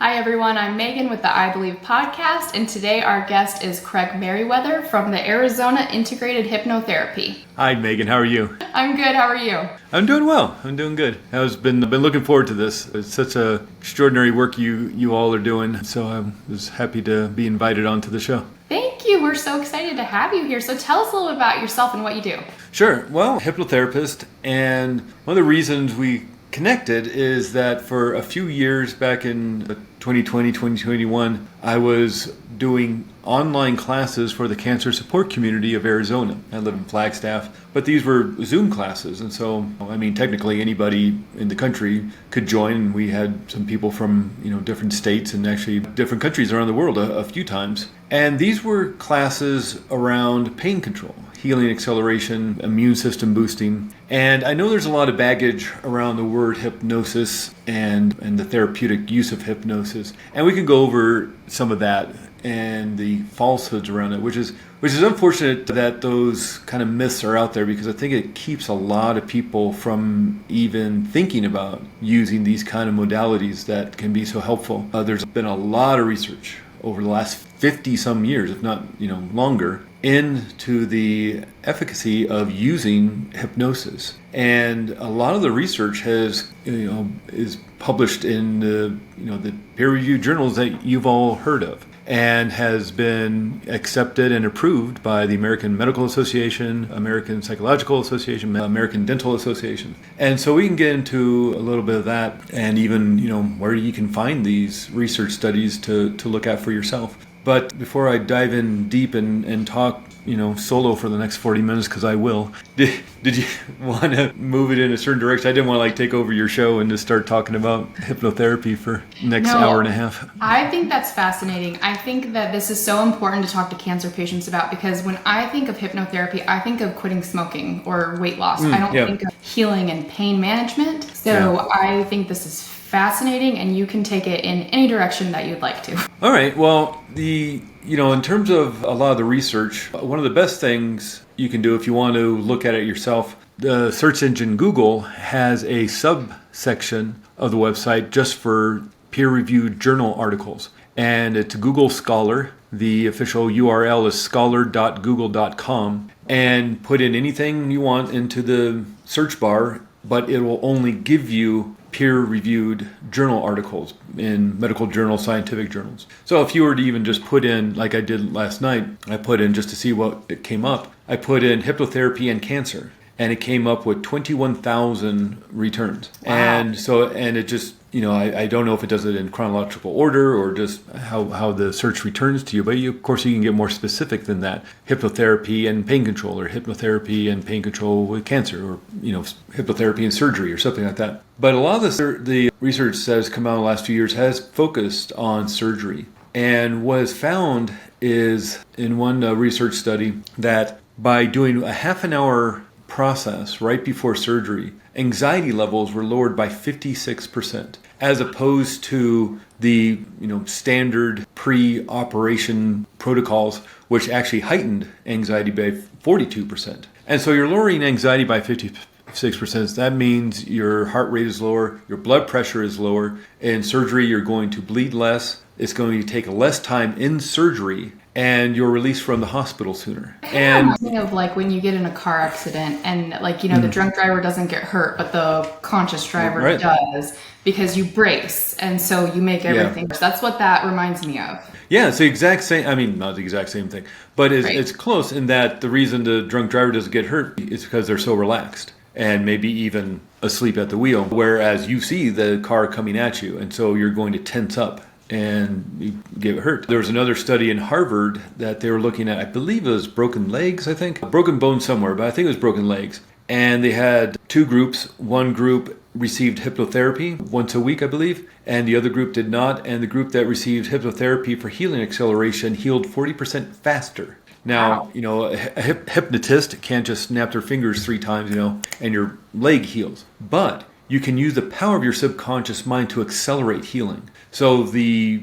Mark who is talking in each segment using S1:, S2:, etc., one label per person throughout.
S1: Hi everyone, I'm Megan with the I Believe podcast, and today our guest is Craig Merriweather from the Arizona Integrated Hypnotherapy.
S2: Hi Megan, how are you?
S1: I'm good, how are you?
S2: I'm doing well. I'm doing good. I've been looking forward to this. It's such a extraordinary work you all are doing, so I was happy to be invited onto the show.
S1: Thank you. We're so excited to have you here. So tell us a little bit about yourself and what you do.
S2: Sure. Well, hypnotherapist, and one of the reasons we connected is that for a few years back in 2020, 2021, I was doing online classes for the cancer support community of Arizona. I live in Flagstaff, but these were Zoom classes. And so, technically anybody in the country could join. And we had some people from, different states and actually different countries around the world a few times. And these were classes around pain control, healing acceleration, immune system boosting. And I know there's a lot of baggage around the word hypnosis and the therapeutic use of hypnosis. And we can go over some of that and the falsehoods around it, which is unfortunate that those kind of myths are out there, because I think it keeps a lot of people from even thinking about using these kind of modalities that can be so helpful. There's been a lot of research over the last 50 some years, if not longer, into the efficacy of using hypnosis. And a lot of the research is published in the peer-reviewed journals that you've all heard of, and has been accepted and approved by the American Medical Association, American Psychological Association, American Dental Association. And so we can get into a little bit of that, and even where you can find these research studies to look at for yourself. But before I dive in deep and talk solo for the next 40 minutes, because I will, did you want to move it in a certain direction? I didn't want to take over your show and just start talking about hypnotherapy for the next hour and a half.
S1: I think that's fascinating. I think that this is so important to talk to cancer patients about, because when I think of hypnotherapy, I think of quitting smoking or weight loss. I don't think of healing and pain management. So I think this is fascinating, and you can take it in any direction that you'd like to.
S2: All right. Well, in terms of a lot of the research, one of the best things you can do if you want to look at it yourself, the search engine Google has a subsection of the website just for peer-reviewed journal articles. And it's Google Scholar. The official URL is scholar.google.com, and put in anything you want into the search bar, but it will only give you peer-reviewed journal articles in medical journals, scientific journals. So if you were to even just put in, like I did last night, I put in just to see what it came up, I put in hypnotherapy and cancer, and it came up with 21,000 returns. Wow. And it just, I don't know if it does it in chronological order or just how the search returns to you, but of course you can get more specific than that. Hypnotherapy and pain control, or hypnotherapy and pain control with cancer, or hypnotherapy and surgery, or something like that. But a lot of the research that has come out in the last few years has focused on surgery. And what is found is, in one research study, that by doing a half an hour process right before surgery, anxiety levels were lowered by 56%, as opposed to the standard pre-operation protocols, which actually heightened anxiety by 42%. And so you're lowering anxiety by 56%. That means your heart rate is lower, your blood pressure is lower. In surgery, you're going to bleed less. It's going to take less time in surgery, and you're released from the hospital sooner.
S1: And reminds me of like when you get in a car accident, and the drunk driver doesn't get hurt, but the conscious driver does, because you brace, and so you make everything worse. That's what that reminds me of. Yeah,
S2: it's the exact same, not the exact same thing, but it's close in that the reason the drunk driver doesn't get hurt is because they're so relaxed and maybe even asleep at the wheel, whereas you see the car coming at you, and so you're going to tense up and you get hurt. There was another study in Harvard that they were looking at, I believe it was broken legs, broken bone somewhere, but I think it was broken legs. And they had two groups. One group received hypnotherapy once a week, I believe, and the other group did not. And the group that received hypnotherapy for healing acceleration healed 40% faster. Now, a hypnotist can't just snap their fingers 3 times, and your leg heals. But you can use the power of your subconscious mind to accelerate healing. So the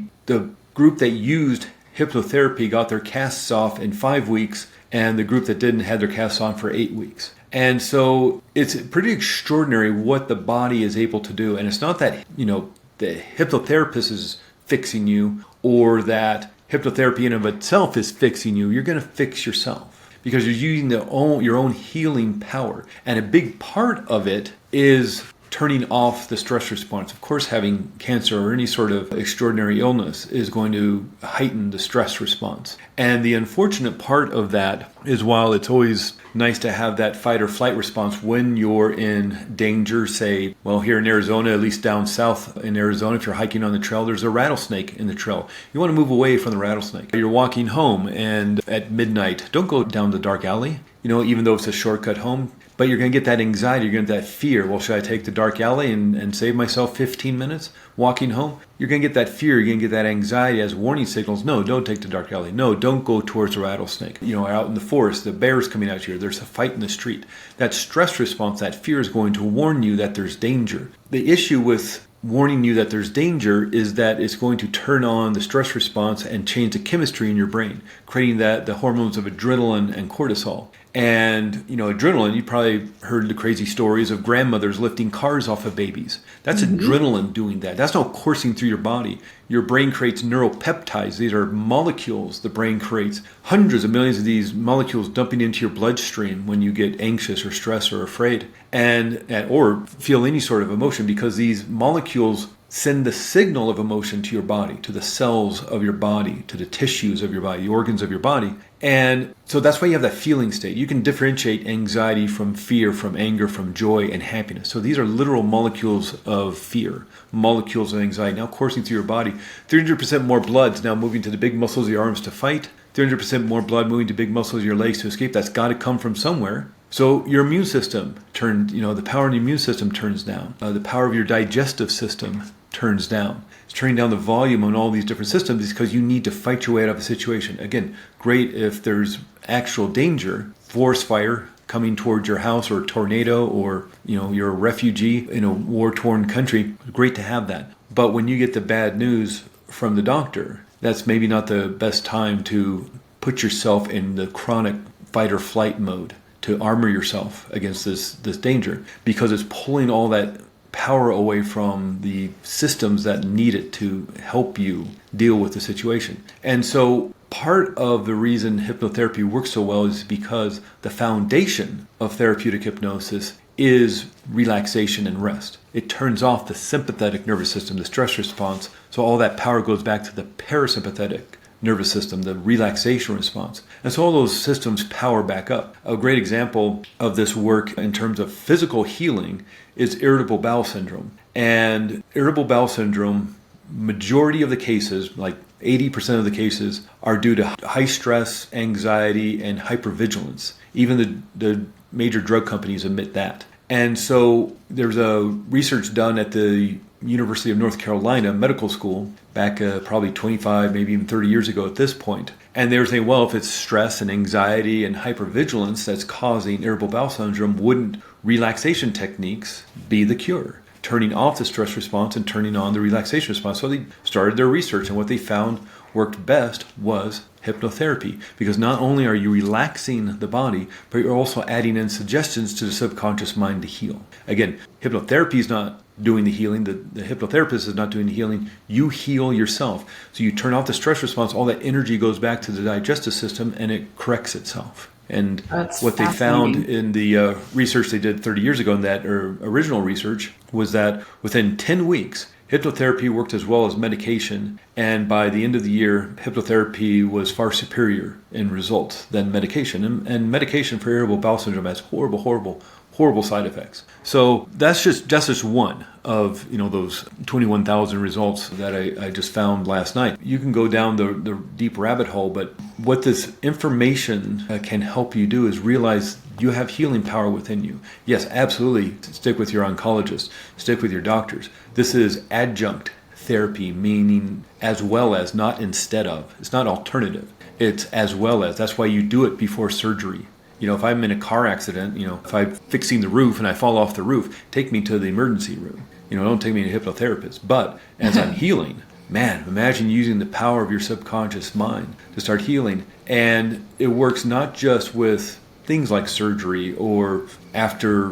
S2: group that used hypnotherapy got their casts off in 5 weeks, and the group that didn't had their casts on for 8 weeks. And so it's pretty extraordinary what the body is able to do. And it's not that, the hypnotherapist is fixing you or that hypnotherapy in and of itself is fixing you. You're going to fix yourself because you're using your own healing power. And a big part of it is turning off the stress response. Of course, having cancer or any sort of extraordinary illness is going to heighten the stress response. And the unfortunate part of that is while it's always nice to have that fight or flight response when you're in danger, say, well, here in Arizona, at least down south in Arizona, if you're hiking on the trail, there's a rattlesnake in the trail. You want to move away from the rattlesnake. You're walking home and at midnight, don't go down the dark alley, even though it's a shortcut home. But you're going to get that anxiety, you're going to get that fear. Well, should I take the dark alley and save myself 15 minutes walking home? You're going to get that fear, you're going to get that anxiety as warning signals. No, don't take the dark alley. No, don't go towards the rattlesnake. Out in the forest, the bear's coming at you. There's a fight in the street. That stress response, that fear is going to warn you that there's danger. The issue with warning you that there's danger is that it's going to turn on the stress response and change the chemistry in your brain, creating the hormones of adrenaline and cortisol. And, adrenaline, you probably heard the crazy stories of grandmothers lifting cars off of babies. That's adrenaline doing that. That's not coursing through your body. Your brain creates neuropeptides. These are molecules the brain creates. Hundreds of millions of these molecules dumping into your bloodstream when you get anxious or stressed or afraid or feel any sort of emotion, because these molecules send the signal of emotion to your body, to the cells of your body, to the tissues of your body, the organs of your body. And so that's why you have that feeling state. You can differentiate anxiety from fear, from anger, from joy and happiness. So these are literal molecules of fear, molecules of anxiety now coursing through your body. 300% more blood is now moving to the big muscles of your arms to fight. 300% more blood moving to big muscles of your legs to escape. That's got to come from somewhere. So your immune system the power of the immune system turns down. The power of your digestive system turns down. It's turning down the volume on all these different systems because you need to fight your way out of a situation. Again, great if there's actual danger, forest fire coming towards your house or a tornado or, you're a refugee in a war-torn country. Great to have that. But when you get the bad news from the doctor, that's maybe not the best time to put yourself in the chronic fight or flight mode, to armor yourself against this danger, because it's pulling all that power away from the systems that need it to help you deal with the situation. And so part of the reason hypnotherapy works so well is because the foundation of therapeutic hypnosis is relaxation and rest. It turns off the sympathetic nervous system, the stress response, so all that power goes back to the parasympathetic nervous system, the relaxation response. And so all those systems power back up. A great example of this work in terms of physical healing is irritable bowel syndrome. And irritable bowel syndrome, majority of the cases, like 80% of the cases, are due to high stress, anxiety, and hypervigilance. Even the major drug companies admit that. And so there's a research done at the University of North Carolina Medical School back probably 25, maybe even 30 years ago at this point. And they were saying, well, if it's stress and anxiety and hypervigilance that's causing irritable bowel syndrome, wouldn't relaxation techniques be the cure? Turning off the stress response and turning on the relaxation response. So they started their research, and what they found worked best was hypnotherapy, because not only are you relaxing the body, but you're also adding in suggestions to the subconscious mind to heal. Again, hypnotherapy is not doing the healing. The hypnotherapist is not doing the healing. You heal yourself. So you turn off the stress response, all that energy goes back to the digestive system and it corrects itself. And
S1: That's
S2: what they found in the research they did 30 years ago in that original research was that within 10 weeks, hypnotherapy worked as well as medication, and by the end of the year, hypnotherapy was far superior in results than medication. And medication for irritable bowel syndrome has horrible side effects. So that's just one of those 21,000 results that I just found last night. You can go down the deep rabbit hole, but what this information can help you do is realize you have healing power within you. Yes, absolutely. Stick with your oncologist. Stick with your doctors. This is adjunct therapy, meaning as well as, not instead of. It's not alternative. It's as well as. That's why you do it before surgery. If I'm in a car accident, if I'm fixing the roof and I fall off the roof, take me to the emergency room. Don't take me to a hypnotherapist. But as I'm healing, man, imagine using the power of your subconscious mind to start healing. And it works not just with things like surgery or after,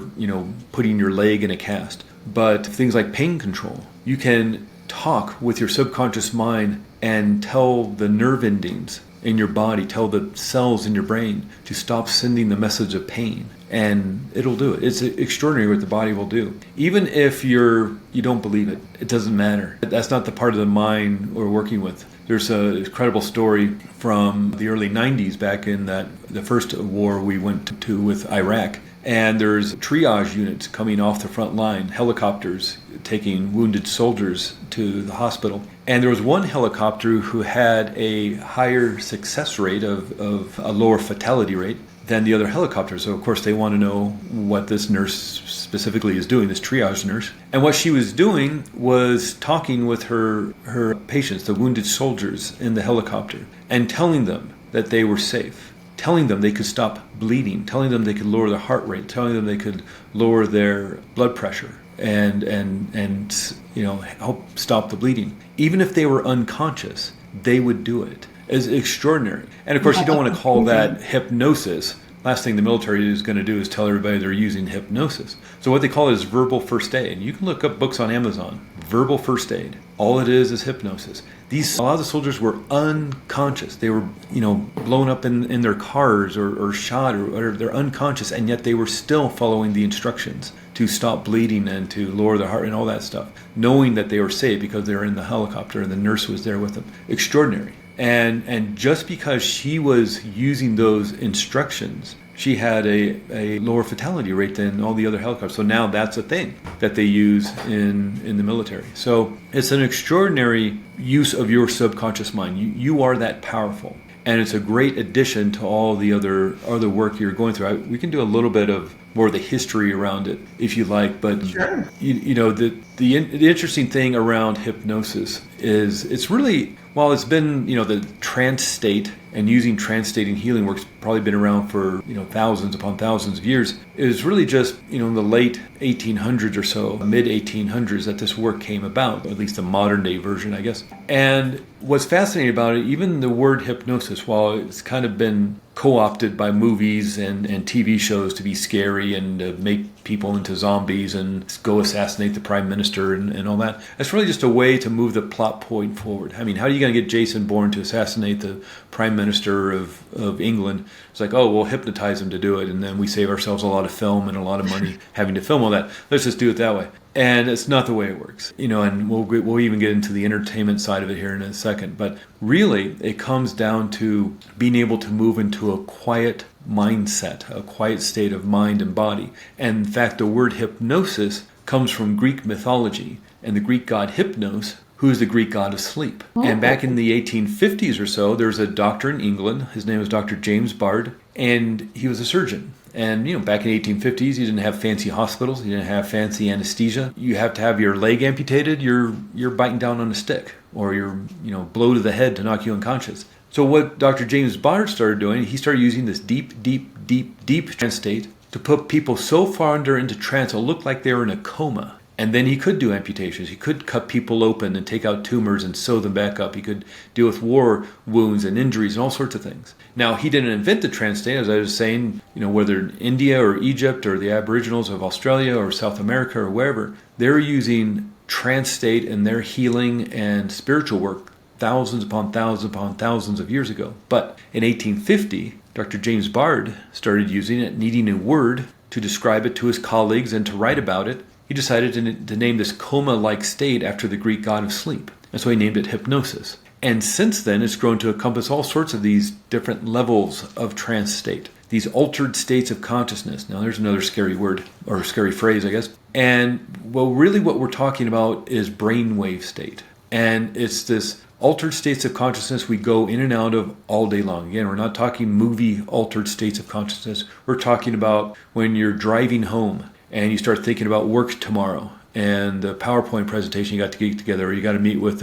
S2: putting your leg in a cast, but things like pain control. You can talk with your subconscious mind and tell the nerve endings in your body, tell the cells in your brain to stop sending the message of pain. And it'll do it. It's extraordinary what the body will do. Even if you don't believe it, it doesn't matter. That's not the part of the mind we're working with. There's an incredible story from the early 90s back in the first war we went to with Iraq. And there's triage units coming off the front line, helicopters taking wounded soldiers to the hospital. And there was one helicopter who had a higher success rate of a lower fatality rate than the other helicopters. So, of course, they want to know what this nurse specifically is doing, this triage nurse. And what she was doing was talking with her patients, the wounded soldiers in the helicopter, and telling them that they were safe, telling them they could stop bleeding, telling them they could lower their heart rate, telling them they could lower their blood pressure and help stop the bleeding. Even if they were unconscious, they would do it. It's extraordinary. And of course, you don't want to call that hypnosis. Last thing the military is going to do is tell everybody they're using hypnosis. So what they call it is verbal first aid. You can look up books on Amazon, verbal first aid. All it is hypnosis. A lot of the soldiers were unconscious. They were, blown up in their cars or shot or whatever. They're unconscious, and yet they were still following the instructions to stop bleeding and to lower their heart and all that stuff, knowing that they were safe because they were in the helicopter and the nurse was there with them. Extraordinary. And just because she was using those instructions, she had a lower fatality rate than all the other helicopters. So now that's a thing that they use in the military. So it's an extraordinary use of your subconscious mind. You are that powerful. And it's a great addition to all the other work you're going through. We can do a little bit of more of the history around it if you like. But
S1: sure.
S2: The interesting thing around hypnosis is it's really, while it's been, the trance state and using trance state in healing work's probably been around for, thousands upon thousands of years. It was really just, in the late 1800s or so, mid 1800s that this work came about, at least the modern day version, I guess. And what's fascinating about it, even the word hypnosis, while it's kind of been co-opted by movies and TV shows to be scary and to make people into zombies and go assassinate the prime minister and all that, it's really just a way to move the plot point forward. I mean, how are you going to get Jason Bourne to assassinate the prime minister of England? It's like, oh, we'll hypnotize him to do it, and then we save ourselves a lot of film and a lot of money having to film all that. Let's just do it that way. And it's not the way it works, and we'll even get into the entertainment side of it here in a second. But really, it comes down to being able to move into a quiet mindset, a quiet state of mind and body. And in fact, the word hypnosis comes from Greek mythology and the Greek god Hypnos, who is the Greek god of sleep. And back in the 1850s or so, there was a doctor in England. His name was Dr. James Bard, and he was a surgeon. And, back in the 1850s, you didn't have fancy hospitals. You didn't have fancy anesthesia. You have to have your leg amputated. You're biting down on a stick, or you're, blow to the head to knock you unconscious. So what Dr. James Bard started doing, he started using this deep trance state to put people so far into trance it'll look like they were in a coma. And then he could do amputations. He could cut people open and take out tumors and sew them back up. He could deal with war wounds and injuries and all sorts of things. Now, he didn't invent the trance state, as I was saying, whether in India or Egypt or the Aboriginals of Australia or South America or wherever, they're using trance state in their healing and spiritual work thousands upon thousands of years ago. But in 1850, Dr. James Bard started using it, needing a word to describe it to his colleagues and to write about it. He decided to name this coma-like state after the Greek god of sleep. And so he named it hypnosis. And since then, it's grown to encompass all sorts of these different levels of trance state, these altered states of consciousness. Now, there's another scary word, or scary phrase, I guess. And, really what we're talking about is brainwave state. And it's this altered states of consciousness we go in and out of all day long. Again, we're not talking movie altered states of consciousness. We're talking about when you're driving home and you start thinking about work tomorrow and the PowerPoint presentation you got to get together, or you got to meet with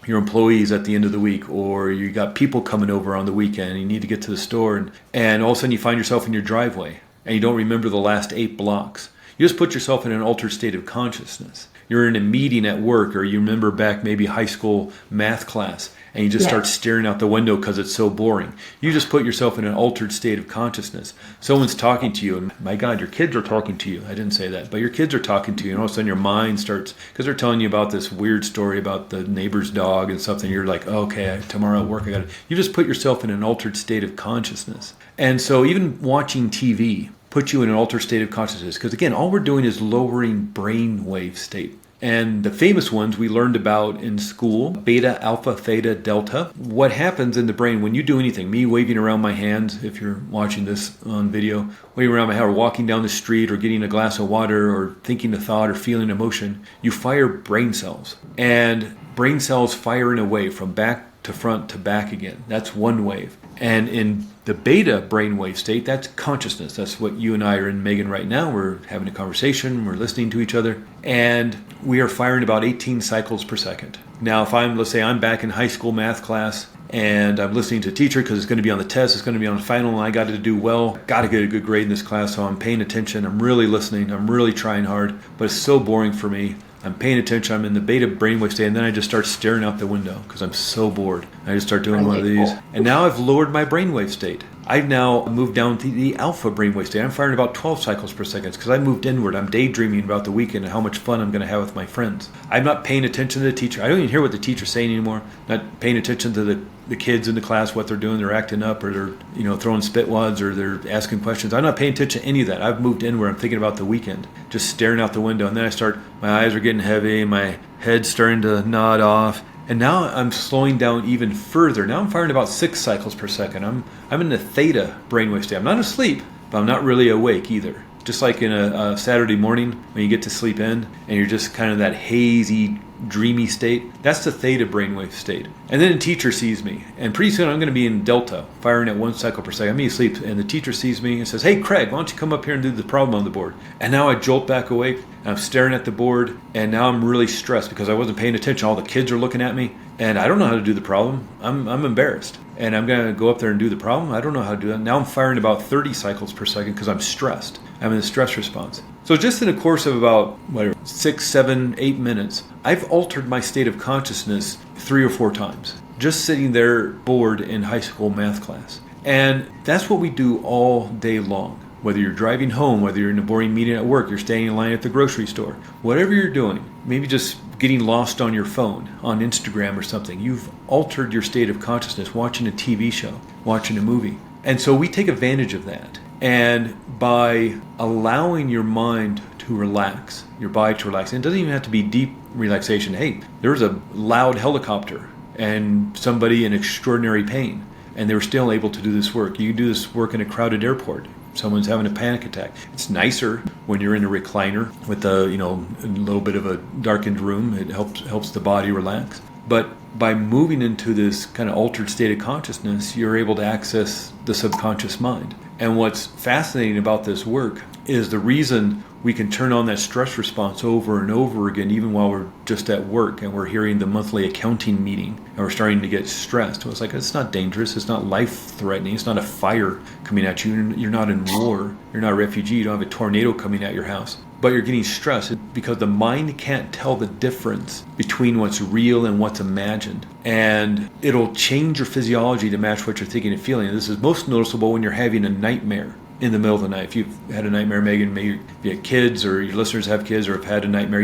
S2: your employees at the end of the week, or you got people coming over on the weekend and you need to get to the store, and all of a sudden you find yourself in your driveway and you don't remember the last 8 blocks. You just put yourself in an altered state of consciousness. You're in a meeting at work, or you remember back maybe high school math class, and you just start staring out the window because it's so boring. You just put yourself in an altered state of consciousness. Someone's talking to you, and my God, your kids are talking to you. I didn't say that, but your kids are talking to you, and all of a sudden your mind starts, because they're telling you about this weird story about the neighbor's dog and something. You're like, okay, tomorrow at work I got it. You just put yourself in an altered state of consciousness. And so even watching TV puts you in an altered state of consciousness, because again, all we're doing is lowering brainwave state. And the famous ones we learned about in school, beta, alpha, theta, delta. What happens in the brain when you do anything, me waving around my hands, if you're watching this on video, waving around my hand, or walking down the street, or getting a glass of water, or thinking a thought, or feeling emotion, you fire brain cells. And brain cells fire in a wave from back to front to back again. That's one wave. And in the beta brainwave state, that's consciousness. That's what you and I are in, Megan, right now. We're having a conversation. We're listening to each other. And we are firing about 18 cycles per second. Now, if let's say I'm back in high school math class, and I'm listening to a teacher because it's going to be on the test, it's going to be on the final, and I got to do well, got to get a good grade in this class, so I'm paying attention. I'm really listening. I'm really trying hard. But it's so boring for me. I'm paying attention. I'm in the beta brainwave state, and then I just start staring out the window because I'm so bored. I just start doing one of these. And now I've lowered my brainwave state. I've now moved down to the alpha brainwave state. I'm firing about 12 cycles per second because I moved inward. I'm daydreaming about the weekend and how much fun I'm going to have with my friends. I'm not paying attention to the teacher. I don't even hear what the teacher's saying anymore. Not paying attention to the kids in the class, what they're doing. They're acting up, or they're throwing spit wads, or they're asking questions. I'm not paying attention to any of that. I've moved inward. I'm thinking about the weekend, just staring out the window. And then my eyes are getting heavy, my head's starting to nod off. And now I'm slowing down even further. Now I'm firing about 6 cycles per second. I'm in the theta brainwave state. I'm not asleep, but I'm not really awake either. Just like in a Saturday morning when you get to sleep in and you're just kind of that hazy, dreamy state. That's the theta brainwave state. And then a teacher sees me, and pretty soon I'm going to be in delta, firing at 1 cycle per second. I'm asleep, and the teacher sees me and says, "Hey, Craig, why don't you come up here and do the problem on the board?" And now I jolt back awake, and I'm staring at the board, and now I'm really stressed because I wasn't paying attention. All the kids are looking at me, and I don't know how to do the problem. I'm embarrassed. And I'm going to go up there and do the problem. I don't know how to do that. Now I'm firing about 30 cycles per second because I'm stressed. I'm in a stress response. So just in a course of about 6, 7, 8 minutes, I've altered my state of consciousness 3 or 4 times. Just sitting there bored in high school math class. And that's what we do all day long. Whether you're driving home, whether you're in a boring meeting at work, you're standing in line at the grocery store, whatever you're doing, maybe just getting lost on your phone, on Instagram or something, you've altered your state of consciousness, watching a TV show, watching a movie. And so we take advantage of that. And by allowing your mind to relax, your body to relax, and it doesn't even have to be deep relaxation. Hey, there's a loud helicopter and somebody in extraordinary pain, and they were still able to do this work. You can do this work in a crowded airport. Someone's having a panic attack. It's nicer when you're in a recliner with a little bit of a darkened room. It helps the body relax. But by moving into this kind of altered state of consciousness, you're able to access the subconscious mind. And what's fascinating about this work is the reason we can turn on that stress response over and over again, even while we're just at work and we're hearing the monthly accounting meeting and we're starting to get stressed. It's like, it's not dangerous. It's not life-threatening. It's not a fire coming at you. You're not in war. You're not a refugee. You don't have a tornado coming at your house. But you're getting stressed because the mind can't tell the difference between what's real and what's imagined. And it'll change your physiology to match what you're thinking and feeling. And this is most noticeable when you're having a nightmare in the middle of the night. If you've had a nightmare, Megan, maybe if you have kids or your listeners have kids or have had a nightmare,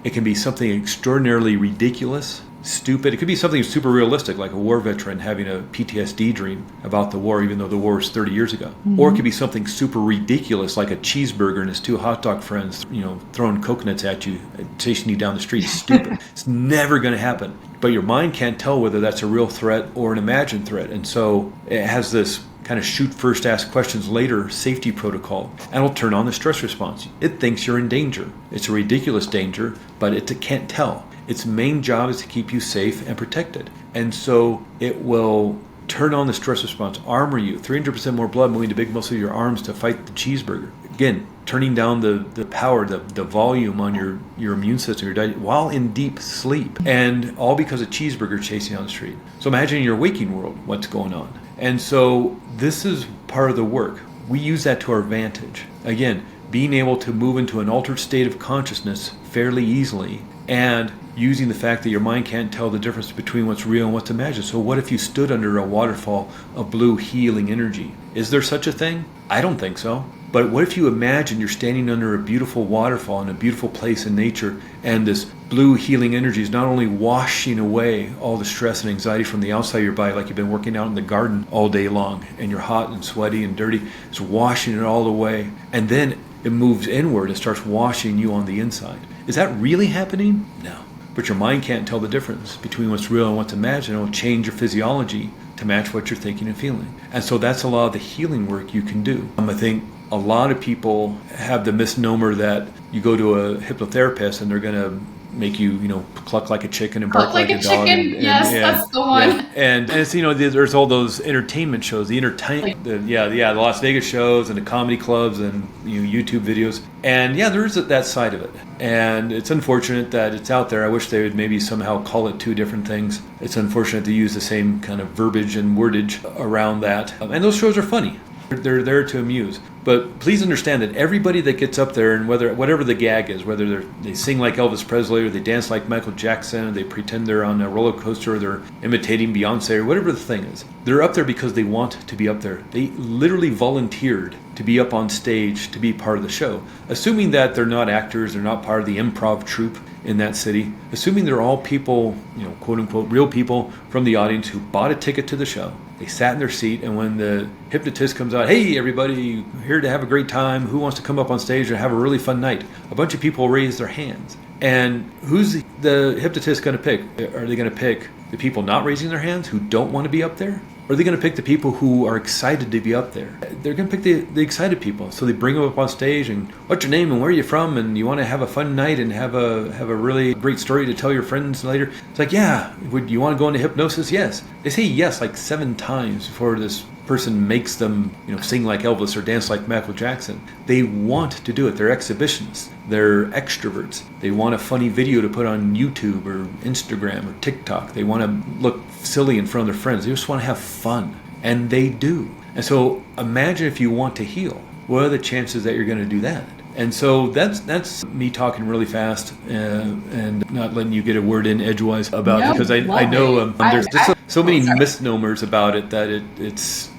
S2: it can be something extraordinarily ridiculous, stupid. It could be something super realistic, like a war veteran having a PTSD dream about the war, even though the war was 30 years ago. Mm-hmm. Or it could be something super ridiculous, like a cheeseburger and his 2 hot dog friends, throwing coconuts at you, chasing you down the street. It's stupid. It's never going to happen. But your mind can't tell whether that's a real threat or an imagined threat. And so it has this kind of shoot first, ask questions later safety protocol, and it'll turn on the stress response. It thinks you're in danger. It's a ridiculous danger, but it can't tell. Its main job is to keep you safe and protected. And so it will turn on the stress response, armor you, 300% more blood moving to big muscle of your arms to fight the cheeseburger. Again, turning down the power, the volume on your immune system, your diet, while in deep sleep. And all because of cheeseburger chasing down the street. So imagine in your waking world what's going on. And so this is part of the work. We use that to our advantage. Again, being able to move into an altered state of consciousness fairly easily, and using the fact that your mind can't tell the difference between what's real and what's imagined. So what if you stood under a waterfall of blue healing energy? Is there such a thing? I don't think so. But what if you imagine you're standing under a beautiful waterfall in a beautiful place in nature, and this blue healing energy is not only washing away all the stress and anxiety from the outside of your body, like you've been working out in the garden all day long and you're hot and sweaty and dirty, it's washing it all away, and then it moves inward and starts washing you on the inside. Is that really happening? No. But your mind can't tell the difference between what's real and what's imagined. It'll change your physiology to match what you're thinking and feeling. And so that's a lot of the healing work you can do. I think a lot of people have the misnomer that you go to a hypnotherapist and they're going to make you, cluck like a chicken and bark like a dog.
S1: Yes, that's the one.
S2: Yeah. And it's, there's all those entertainment shows, the Las Vegas shows and the comedy clubs and YouTube videos. And there's that side of it. And it's unfortunate that it's out there. I wish they would maybe somehow call it two different things. It's unfortunate to use the same kind of verbiage and wordage around that. And those shows are funny. They're there to amuse. But please understand that everybody that gets up there, and whatever the gag is, whether they sing like Elvis Presley or they dance like Michael Jackson, or they pretend they're on a roller coaster, or they're imitating Beyonce, or whatever the thing is, they're up there because they want to be up there. They literally volunteered to be up on stage to be part of the show. Assuming that they're not actors, they're not part of the improv troupe in that city, assuming they're all people, quote unquote, real people from the audience who bought a ticket to the show. They sat in their seat, and when the hypnotist comes out, hey, everybody, here to have a great time. Who wants to come up on stage and have a really fun night? A bunch of people raise their hands. And who's the hypnotist going to pick? Are they going to pick the people not raising their hands who don't want to be up there? Or are they going to pick the people who are excited to be up there? They're going to pick the excited people. So they bring them up on stage, and what's your name and where are you from? And you want to have a fun night and have a really great story to tell your friends later. It's like, yeah, would you want to go into hypnosis? Yes. They say yes like 7 times before this person makes them, sing like Elvis or dance like Michael Jackson. They want to do it. They're exhibitionists. They're extroverts. They want a funny video to put on YouTube or Instagram or TikTok. They want to look silly in front of their friends. They just want to have fun. And they do. And so imagine if you want to heal. What are the chances that you're going to do that? And so that's me talking really fast and not letting you get a word in edgewise about it, because I know there's just so many misnomers about it that it's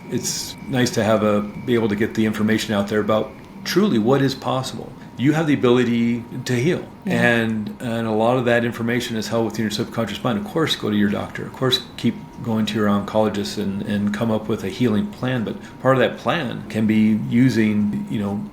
S2: nice to be able to get the information out there about truly what is possible. You have the ability to heal, and a lot of that information is held within your subconscious mind. Of course, go to your doctor. Of course, keep going to your oncologist and come up with a healing plan. But part of that plan can be using,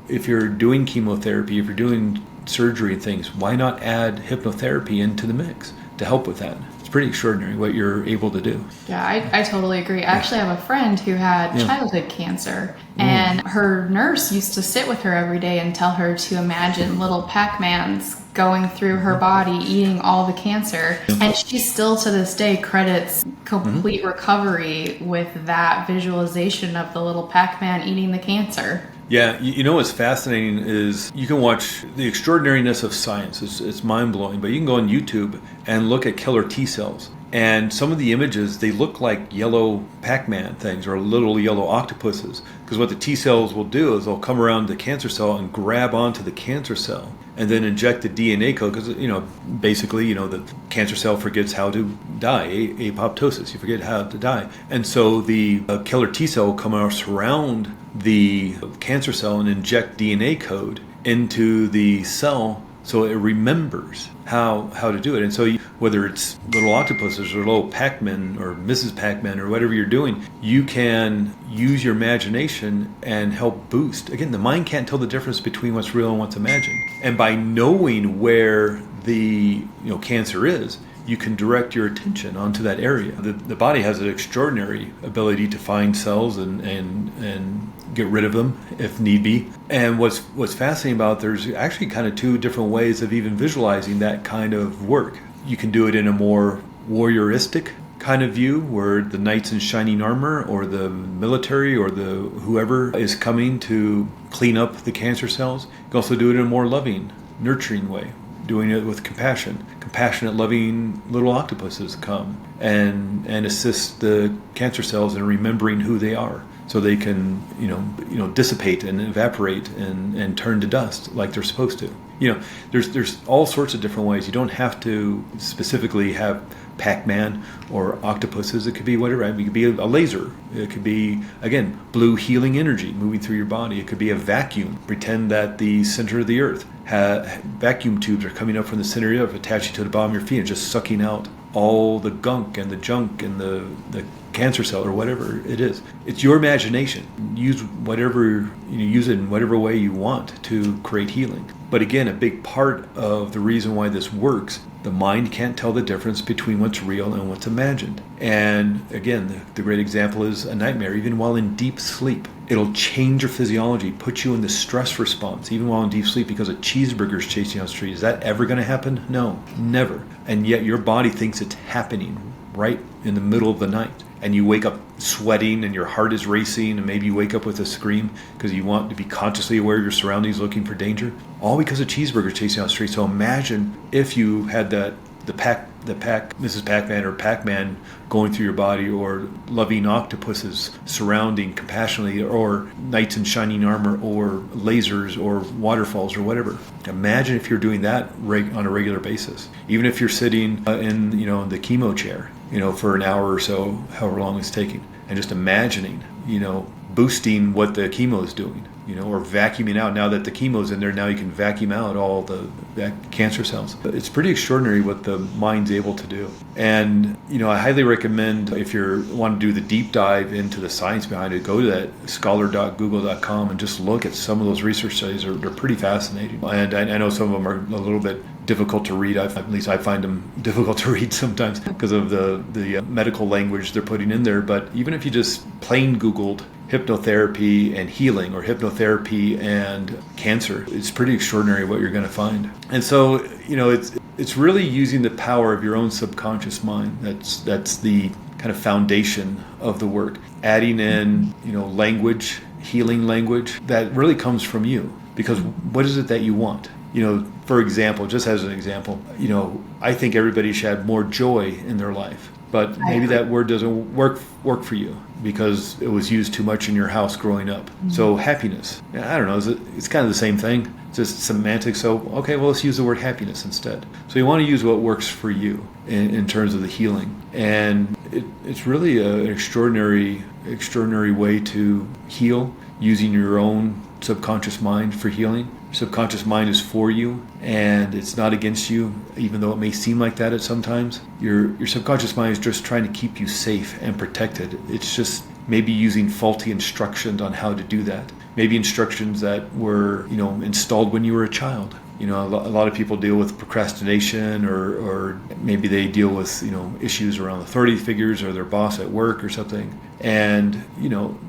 S2: if you're doing chemotherapy, if you're doing surgery and things, why not add hypnotherapy into the mix to help with that? Pretty extraordinary what you're able to do.
S1: Yeah, I totally agree. I actually have a friend who had childhood cancer, and her nurse used to sit with her every day and tell her to imagine little Pac-Mans going through her body, eating all the cancer. And she still to this day credits complete recovery with that visualization of the little Pac-Man eating the cancer.
S2: Yeah, what's fascinating is you can watch the extraordinariness of science. It's mind-blowing, but you can go on YouTube and look at killer T cells. And some of the images, they look like yellow Pac-Man things or little yellow octopuses. Because what the T cells will do is they'll come around the cancer cell and grab onto the cancer cell and then inject the DNA code. Because, basically, the cancer cell forgets how to die, apoptosis. You forget how to die. And so the killer T cell will come around, surround the cancer cell and inject DNA code into the cell so it remembers how to do it. And so whether it's little octopuses or little Pac-Man or Mrs. Pac-Man or whatever you're doing, you can use your imagination and help boost. Again, the mind can't tell the difference between what's real and what's imagined. And by knowing where the cancer is, you can direct your attention onto that area. The body has an extraordinary ability to find cells and get rid of them if need be. And what's fascinating about it, there's actually kind of 2 different ways of even visualizing that kind of work. You can do it in a more warrioristic kind of view, where the knights in shining armor or the military or the whoever is coming to clean up the cancer cells. You can also do it in a more loving, nurturing way, doing it with compassion. Compassionate, loving little octopuses come and assist the cancer cells in remembering who they are. so they can, dissipate and evaporate and turn to dust like they're supposed to. There's all sorts of different ways. You don't have to specifically have Pac-Man or octopuses. It could be whatever. It could be a laser. It could be, again, blue healing energy moving through your body. It could be a vacuum. Pretend that the center of the earth, vacuum tubes are coming up from the center of the earth, attaching to the bottom of your feet and just sucking out all the gunk and the junk and the cancer cell or whatever it is. It's your imagination. Use use it in whatever way you want to create healing. But again, a big part of the reason why this works, the mind can't tell the difference between what's real and what's imagined. And again, the great example is a nightmare. Even while in deep sleep, it'll change your physiology, put you in the stress response, even while in deep sleep, because a cheeseburger's chasing you on the street. Is that ever going to happen? No, never. And yet your body thinks it's happening right in the middle of the night. And you wake up sweating and your heart is racing, and maybe you wake up with a scream because you want to be consciously aware of your surroundings, looking for danger, all because a cheeseburger chasing you on the street. So imagine if you had the Mrs. Pac-Man or Pac-Man going through your body, or loving octopuses surrounding compassionately, or knights in shining armor, or lasers, or waterfalls, or whatever. Imagine if you're doing that on a regular basis. Even if you're sitting in the chemo chair, for an hour or so, however long it's taking, and just imagining, boosting what the chemo is doing, or vacuuming out. Now that the chemo's in there, now you can vacuum out all the cancer cells. It's pretty extraordinary what the mind's able to do. And, I highly recommend, if you want to do the deep dive into the science behind it, go to that scholar.google.com and just look at some of those research studies. They're pretty fascinating. And I know some of them are a little bit difficult to read. At least I find them difficult to read sometimes because of the medical language they're putting in there. But even if you just plain Googled hypnotherapy and healing, or hypnotherapy and cancer, it's pretty extraordinary what you're going to find. And so, it's really using the power of your own subconscious mind. That's the kind of foundation of the work. Adding in, language, healing language that really comes from you. Because what is it that you want? For example, just as an example, I think everybody should have more joy in their life. But maybe that word doesn't work for you because it was used too much in your house growing up. Mm-hmm. So happiness, I don't know, it's kind of the same thing. It's just semantics. So, okay, well, let's use the word happiness instead. So you want to use what works for you in terms of the healing. And it's really an extraordinary way to heal, using your own subconscious mind for healing. Your subconscious mind is for you, and it's not against you, even though it may seem like that at sometimes. Your subconscious mind is just trying to keep you safe and protected. It's just maybe using faulty instructions on how to do that. Maybe instructions that were, installed when you were a child. A lot of people deal with procrastination, or maybe they deal with, issues around authority figures or their boss at work or something. And,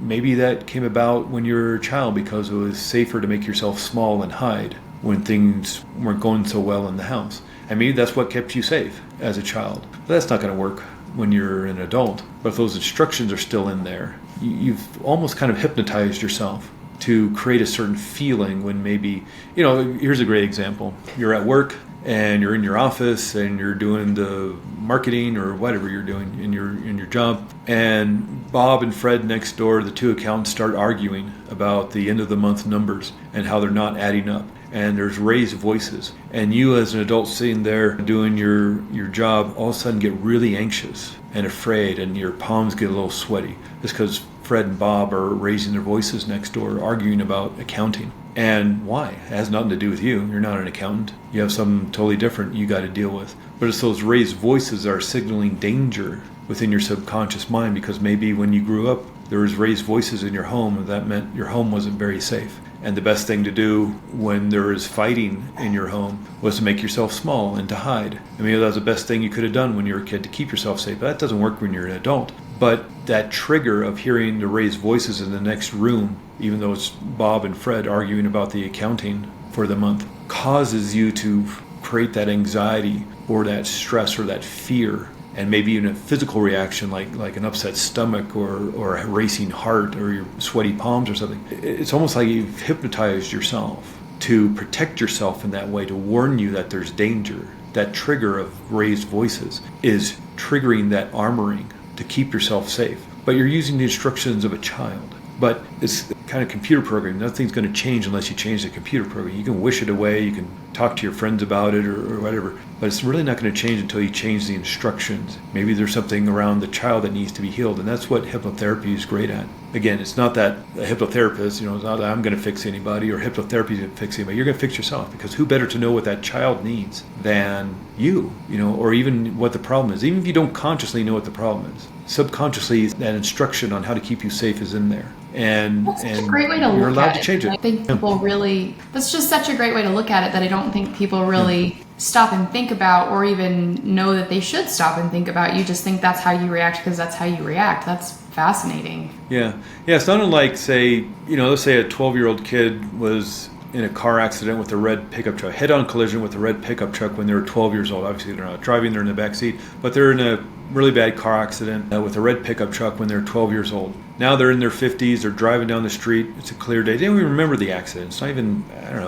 S2: maybe that came about when you were a child because it was safer to make yourself small and hide when things weren't going so well in the house. And maybe that's what kept you safe as a child. But that's not going to work when you're an adult. But if those instructions are still in there, you've almost kind of hypnotized yourself to create a certain feeling when maybe, here's a great example. You're at work and you're in your office and you're doing the marketing or whatever you're doing in your job. And Bob and Fred next door, the two accountants, start arguing about the end of the month numbers and how they're not adding up. And there's raised voices. And you as an adult sitting there doing your job all of a sudden get really anxious and afraid, and your palms get a little sweaty. It's because Fred and Bob are raising their voices next door, arguing about accounting. And why? It has nothing to do with you. You're not an accountant. You have something totally different you got to deal with. But it's those raised voices that are signaling danger within your subconscious mind, because maybe when you grew up, there was raised voices in your home, and that meant your home wasn't very safe. And the best thing to do when there is fighting in your home was to make yourself small and to hide. I mean, that was the best thing you could have done when you were a kid, to keep yourself safe. But that doesn't work when you're an adult. But that trigger of hearing the raised voices in the next room, even though it's Bob and Fred arguing about the accounting for the month, causes you to create that anxiety or that stress or that fear, and maybe even a physical reaction like an upset stomach or a racing heart or your sweaty palms or something. It's almost like you've hypnotized yourself to protect yourself in that way, to warn you that there's danger. That trigger of raised voices is triggering that armoring to keep yourself safe. But you're using the instructions of a child. But it's kind of computer programming. Nothing's going to change unless you change the computer program. You can wish it away, you can talk to your friends about it or whatever, but it's really not going to change until you change the instructions. Maybe there's something around the child that needs to be healed, and that's what hypnotherapy is great at. Again, it's not that a hypnotherapist, it's not that I'm going to fix anybody or hypnotherapy is going to fix anybody. You're going to fix yourself, because who better to know what that child needs than you, or even what the problem is. Even if you don't consciously know what the problem is, subconsciously that instruction on how to keep you safe is in there. And
S1: that's such a great way to
S2: you're
S1: look
S2: allowed
S1: at
S2: to
S1: it.
S2: change it.
S1: I think people really, that's just such a great way to look at it that I don't think people really stop and think about, or even know that they should stop and think about. You just think that's how you react because that's how you react. That's fascinating.
S2: Yeah. It's not unlike, say, let's say a 12-year-old kid was in a car accident with a red pickup truck, head-on collision with a red pickup truck when they were 12 years old. Obviously, they're not driving, they're in the back seat, but they're in a really bad car accident with a red pickup truck when they're 12 years old. Now they're in their 50s, they're driving down the street, it's a clear day. They don't even remember the accident. It's not even,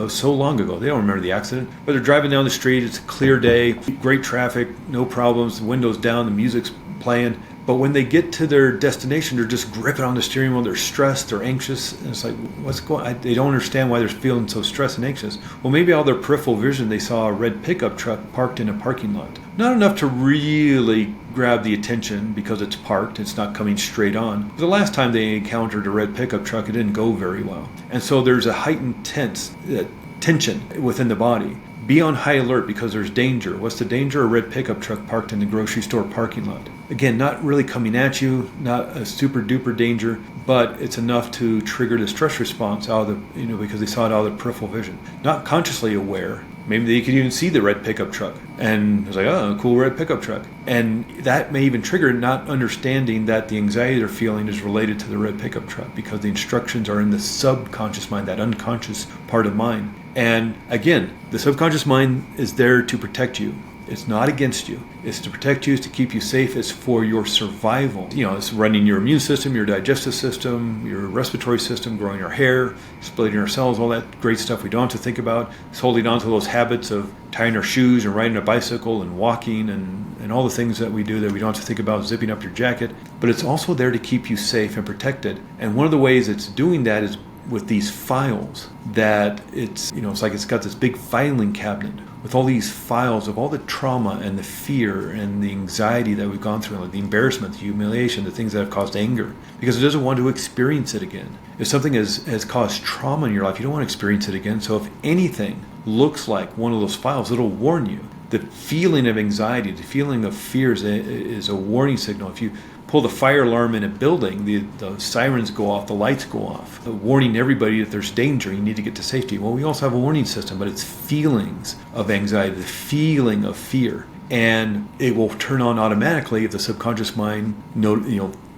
S2: so long ago. They don't remember the accident, but they're driving down the street, it's a clear day, great traffic, no problems, the windows down, the music's playing. But when they get to their destination, they're just gripping on the steering wheel. They're stressed. They're anxious. And it's like, what's going on? They don't understand why they're feeling so stressed and anxious. Well, maybe all their peripheral vision, they saw a red pickup truck parked in a parking lot. Not enough to really grab the attention because it's parked. It's not coming straight on. The last time they encountered a red pickup truck, it didn't go very well. And so there's a heightened tension within the body. Be on high alert because there's danger. What's the danger? A red pickup truck parked in the grocery store parking lot. Again, not really coming at you, not a super duper danger, but it's enough to trigger the stress response out of the, because they saw it out of the peripheral vision. Not consciously aware. Maybe they could even see the red pickup truck and it's like, oh, cool red pickup truck. And that may even trigger not understanding that the anxiety they're feeling is related to the red pickup truck because the instructions are in the subconscious mind, that unconscious part of mind. And again, the subconscious mind is there to protect you. It's not against you. It's to protect you, it's to keep you safe, it's for your survival. It's running your immune system, your digestive system, your respiratory system, growing your hair, splitting our cells, all that great stuff we don't have to think about. It's holding on to those habits of tying our shoes and riding a bicycle and walking and all the things that we do that we don't have to think about, zipping up your jacket. But it's also there to keep you safe and protected. And one of the ways it's doing that is with these files that it's like it's got this big filing cabinet with all these files of all the trauma and the fear and the anxiety that we've gone through, like the embarrassment, the humiliation, the things that have caused anger, because it doesn't want to experience it again. If something has caused trauma in your life, you don't want to experience it again. So if anything looks like one of those files, it'll warn you. The feeling of anxiety, the feeling of fear is a warning signal. If you pull the fire alarm in a building, the sirens go off, the lights go off, warning everybody that there's danger, you need to get to safety. Well, we also have a warning system, but it's feelings of anxiety, the feeling of fear. And it will turn on automatically if the subconscious mind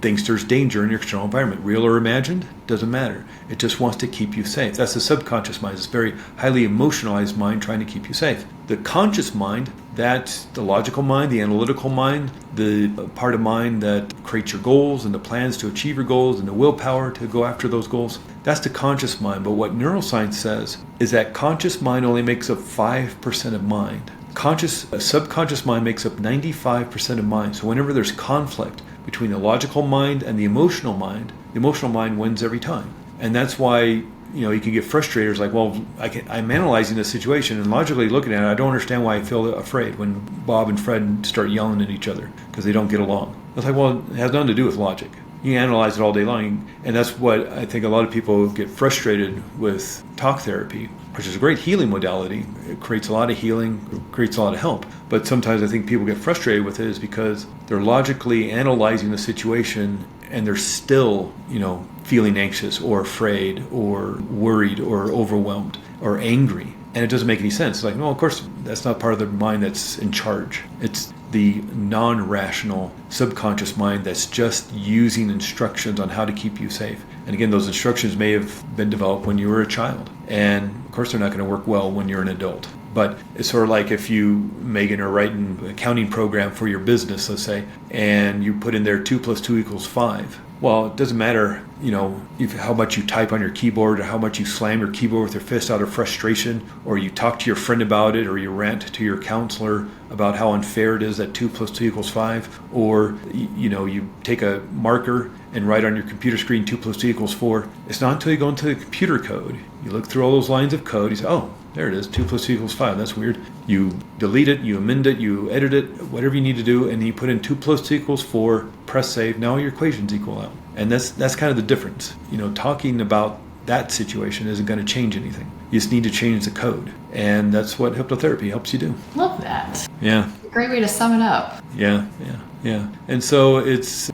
S2: thinks there's danger in your external environment. Real or imagined, doesn't matter. It just wants to keep you safe. That's the subconscious mind. It's a very highly emotionalized mind trying to keep you safe. The conscious mind, that's the logical mind, the analytical mind, the part of mind that creates your goals and the plans to achieve your goals and the willpower to go after those goals. That's the conscious mind. But what neuroscience says is that conscious mind only makes up 5% of mind. Subconscious mind makes up 95% of mind. So whenever there's conflict between the logical mind and the emotional mind wins every time. And that's why you can get frustrated. It's like, well, I'm analyzing this situation and logically looking at it, I don't understand why I feel afraid when Bob and Fred start yelling at each other because they don't get along. It's like, well, it has nothing to do with logic. You can analyze it all day long, and that's what I think a lot of people get frustrated with talk therapy, which is a great healing modality. It creates a lot of healing, creates a lot of help. But sometimes I think people get frustrated with it is because they're logically analyzing the situation and they're still, feeling anxious or afraid or worried or overwhelmed or angry. And it doesn't make any sense. It's like, no, of course, that's not part of the mind that's in charge. It's the non-rational subconscious mind that's just using instructions on how to keep you safe. And again, those instructions may have been developed when you were a child. And of course, they're not going to work well when you're an adult. But it's sort of like if you, Megan, are writing an accounting program for your business, let's say, and you put in there 2 + 2 = 5. Well, it doesn't matter, how much you type on your keyboard or how much you slam your keyboard with your fist out of frustration, or you talk to your friend about it, or you rant to your counselor about how unfair it is that 2 + 2 = 5, or, you take a marker and write on your computer screen 2 + 2 = 4. It's not until you go into the computer code, you look through all those lines of code, you say, oh, there it is, 2 + 2 = 5. That's weird. You delete it, you amend it, you edit it, whatever you need to do, and you put in 2 + 2 = 4, press save. Now your equations equal out. And that's kind of the difference. Talking about that situation isn't going to change anything. You just need to change the code. And that's what hypnotherapy helps you do.
S1: Love that.
S2: Yeah.
S1: Great way to sum it up.
S2: Yeah. And so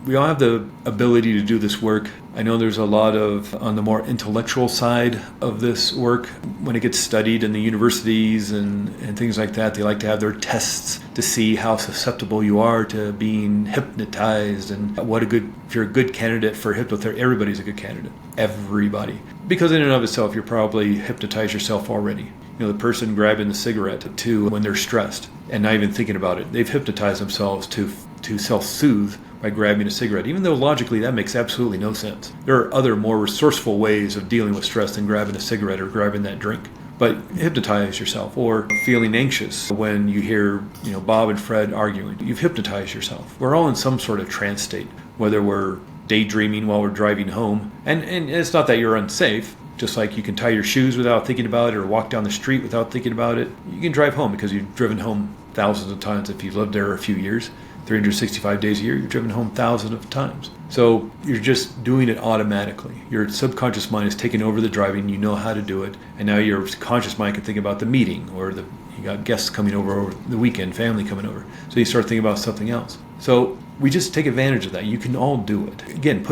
S2: we all have the ability to do this work. I know there's a lot on the more intellectual side of this work. When it gets studied in the universities and things like that, they like to have their tests to see how susceptible you are to being hypnotized, and if you're a good candidate for hypnotherapy. Everybody's a good candidate. Everybody. Because in and of itself, you're probably hypnotized yourself already. The person grabbing the cigarette too when they're stressed and not even thinking about it, they've hypnotized themselves to self-soothe by grabbing a cigarette, even though logically that makes absolutely no sense. There are other more resourceful ways of dealing with stress than grabbing a cigarette or grabbing that drink. But hypnotize yourself. Or feeling anxious when you hear Bob and Fred arguing. You've hypnotized yourself. We're all in some sort of trance state, whether we're daydreaming while we're driving home. And it's not that you're unsafe. Just like you can tie your shoes without thinking about it, or walk down the street without thinking about it. You can drive home because you've driven home thousands of times. If you've lived there a few years, 365 days a year, you've driven home thousands of times. So you're just doing it automatically. Your subconscious mind is taking over the driving. You know how to do it. And now your conscious mind can think about the meeting, or you got guests coming over the weekend, family coming over. So you start thinking about something else. So we just take advantage of that. You can all do it. Again,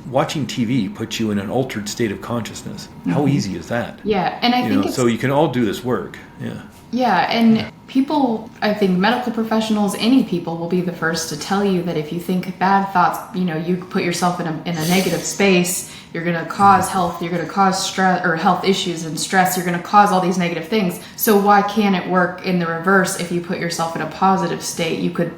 S2: watching TV puts you in an altered state of consciousness. How easy is that?
S1: Yeah, and I think
S2: so you can all do this work. Yeah.
S1: Yeah, and people, I think medical professionals, any people will be the first to tell you that if you think bad thoughts, you put yourself in a negative space, you're going to cause stress or health issues and stress. You're going to cause all these negative things. So why can't it work in the reverse? If you put yourself in a positive state, you could,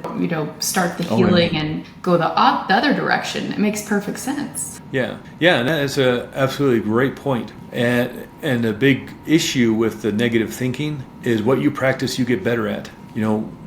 S1: start the healing and go the other direction. It makes perfect sense.
S2: Yeah, and that is a absolutely great point. And a big issue with the negative thinking is what you practice, you get better at.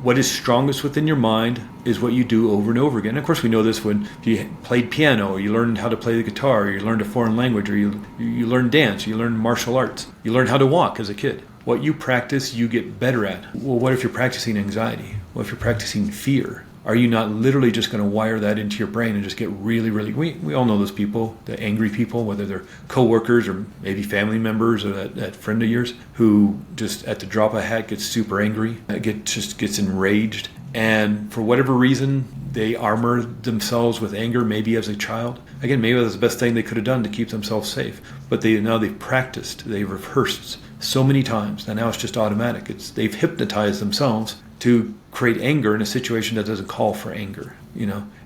S2: What is strongest within your mind is what you do over and over again. And of course, we know this when you played piano, or you learned how to play the guitar, or you learned a foreign language, or you learned dance, you learned martial arts, you learned how to walk as a kid. What you practice, you get better at. Well, what if you're practicing anxiety? What if you're practicing fear? Are you not literally just going to wire that into your brain and just get really, really... We all know those people, the angry people, whether they're coworkers or maybe family members, or that friend of yours who just at the drop of a hat gets super angry, gets enraged. And for whatever reason, they armor themselves with anger, maybe as a child. Again, maybe that's the best thing they could have done to keep themselves safe. But they've practiced, they've rehearsed so many times, and now it's just automatic. They've hypnotized themselves to create anger in a situation that doesn't call for anger,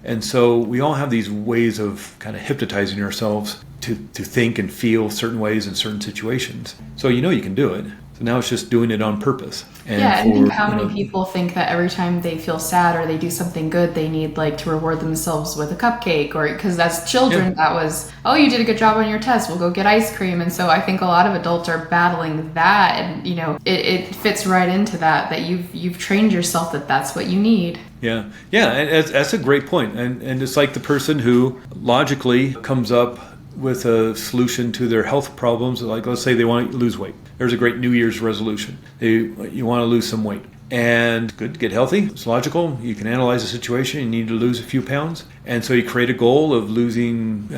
S2: And so we all have these ways of kind of hypnotizing ourselves to think and feel certain ways in certain situations. So you can do it. So now it's just doing it on purpose.
S1: And think how many people think that every time they feel sad or they do something good, they need to reward themselves with a cupcake, or because as children that was, oh, you did a good job on your test, we'll go get ice cream. And so I think a lot of adults are battling that, and it fits right into that you've trained yourself that's what you need.
S2: Yeah, and that's a great point. And it's like the person who logically comes up with a solution to their health problems. Like, let's say they want to lose weight. There's a great New Year's resolution. You want to lose some weight. And good, get healthy. It's logical. You can analyze the situation. You need to lose a few pounds. And so you create a goal of losing,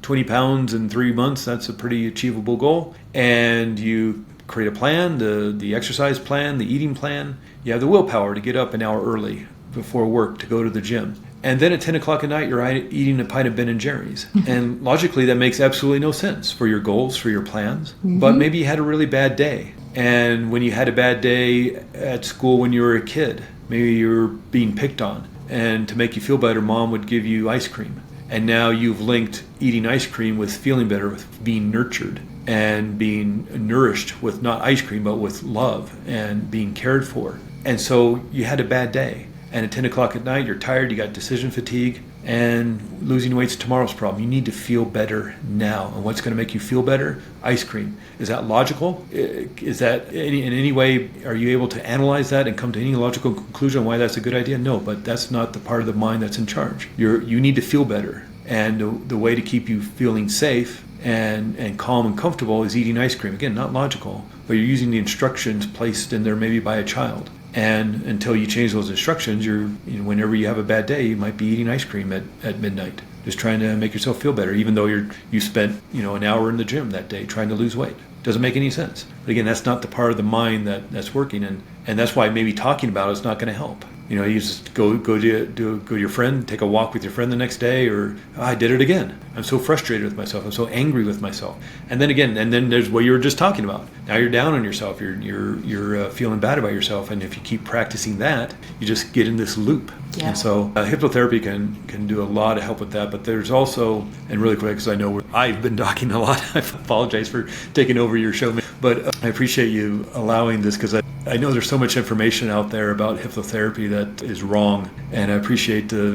S2: 20 pounds in 3 months. That's a pretty achievable goal. And you create a plan, the exercise plan, the eating plan. You have the willpower to get up an hour early before work to go to the gym. And then at 10 o'clock at night, you're eating a pint of Ben & Jerry's. And logically, that makes absolutely no sense for your goals, for your plans. Mm-hmm. But maybe you had a really bad day. And when you had a bad day at school when you were a kid, maybe you were being picked on. And to make you feel better, mom would give you ice cream. And now you've linked eating ice cream with feeling better, with being nurtured and being nourished with not ice cream, but with love and being cared for. And so you had a bad day. And at 10 o'clock at night, you're tired, you got decision fatigue, and losing weight's tomorrow's problem. You need to feel better now. And what's going to make you feel better? Ice cream. Is that logical? Is that in any way, are you able to analyze that and come to any logical conclusion on why that's a good idea? No, but that's not the part of the mind that's in charge. You need to feel better. And the way to keep you feeling safe and calm and comfortable is eating ice cream. Again, not logical, but you're using the instructions placed in there maybe by a child. And until you change those instructions, whenever you have a bad day, you might be eating ice cream at midnight, just trying to make yourself feel better, even though you spent an hour in the gym that day trying to lose weight. Doesn't make any sense. But again, that's not the part of the mind that's working, and that's why maybe talking about it is not going to help. You just go to your friend, take a walk with your friend the next day, or I did it again. I'm so frustrated with myself. I'm so angry with myself. And then there's what you were just talking about. Now you're down on yourself. You're feeling bad about yourself. And if you keep practicing that, you just get in this loop. Yeah. And so hypnotherapy can do a lot of help with that. But there's also, and really quick, because I know I've been talking a lot. I apologize for taking over your show, but I appreciate you allowing this, because I know there's so much information out there about hypnotherapy that is wrong, and I appreciate the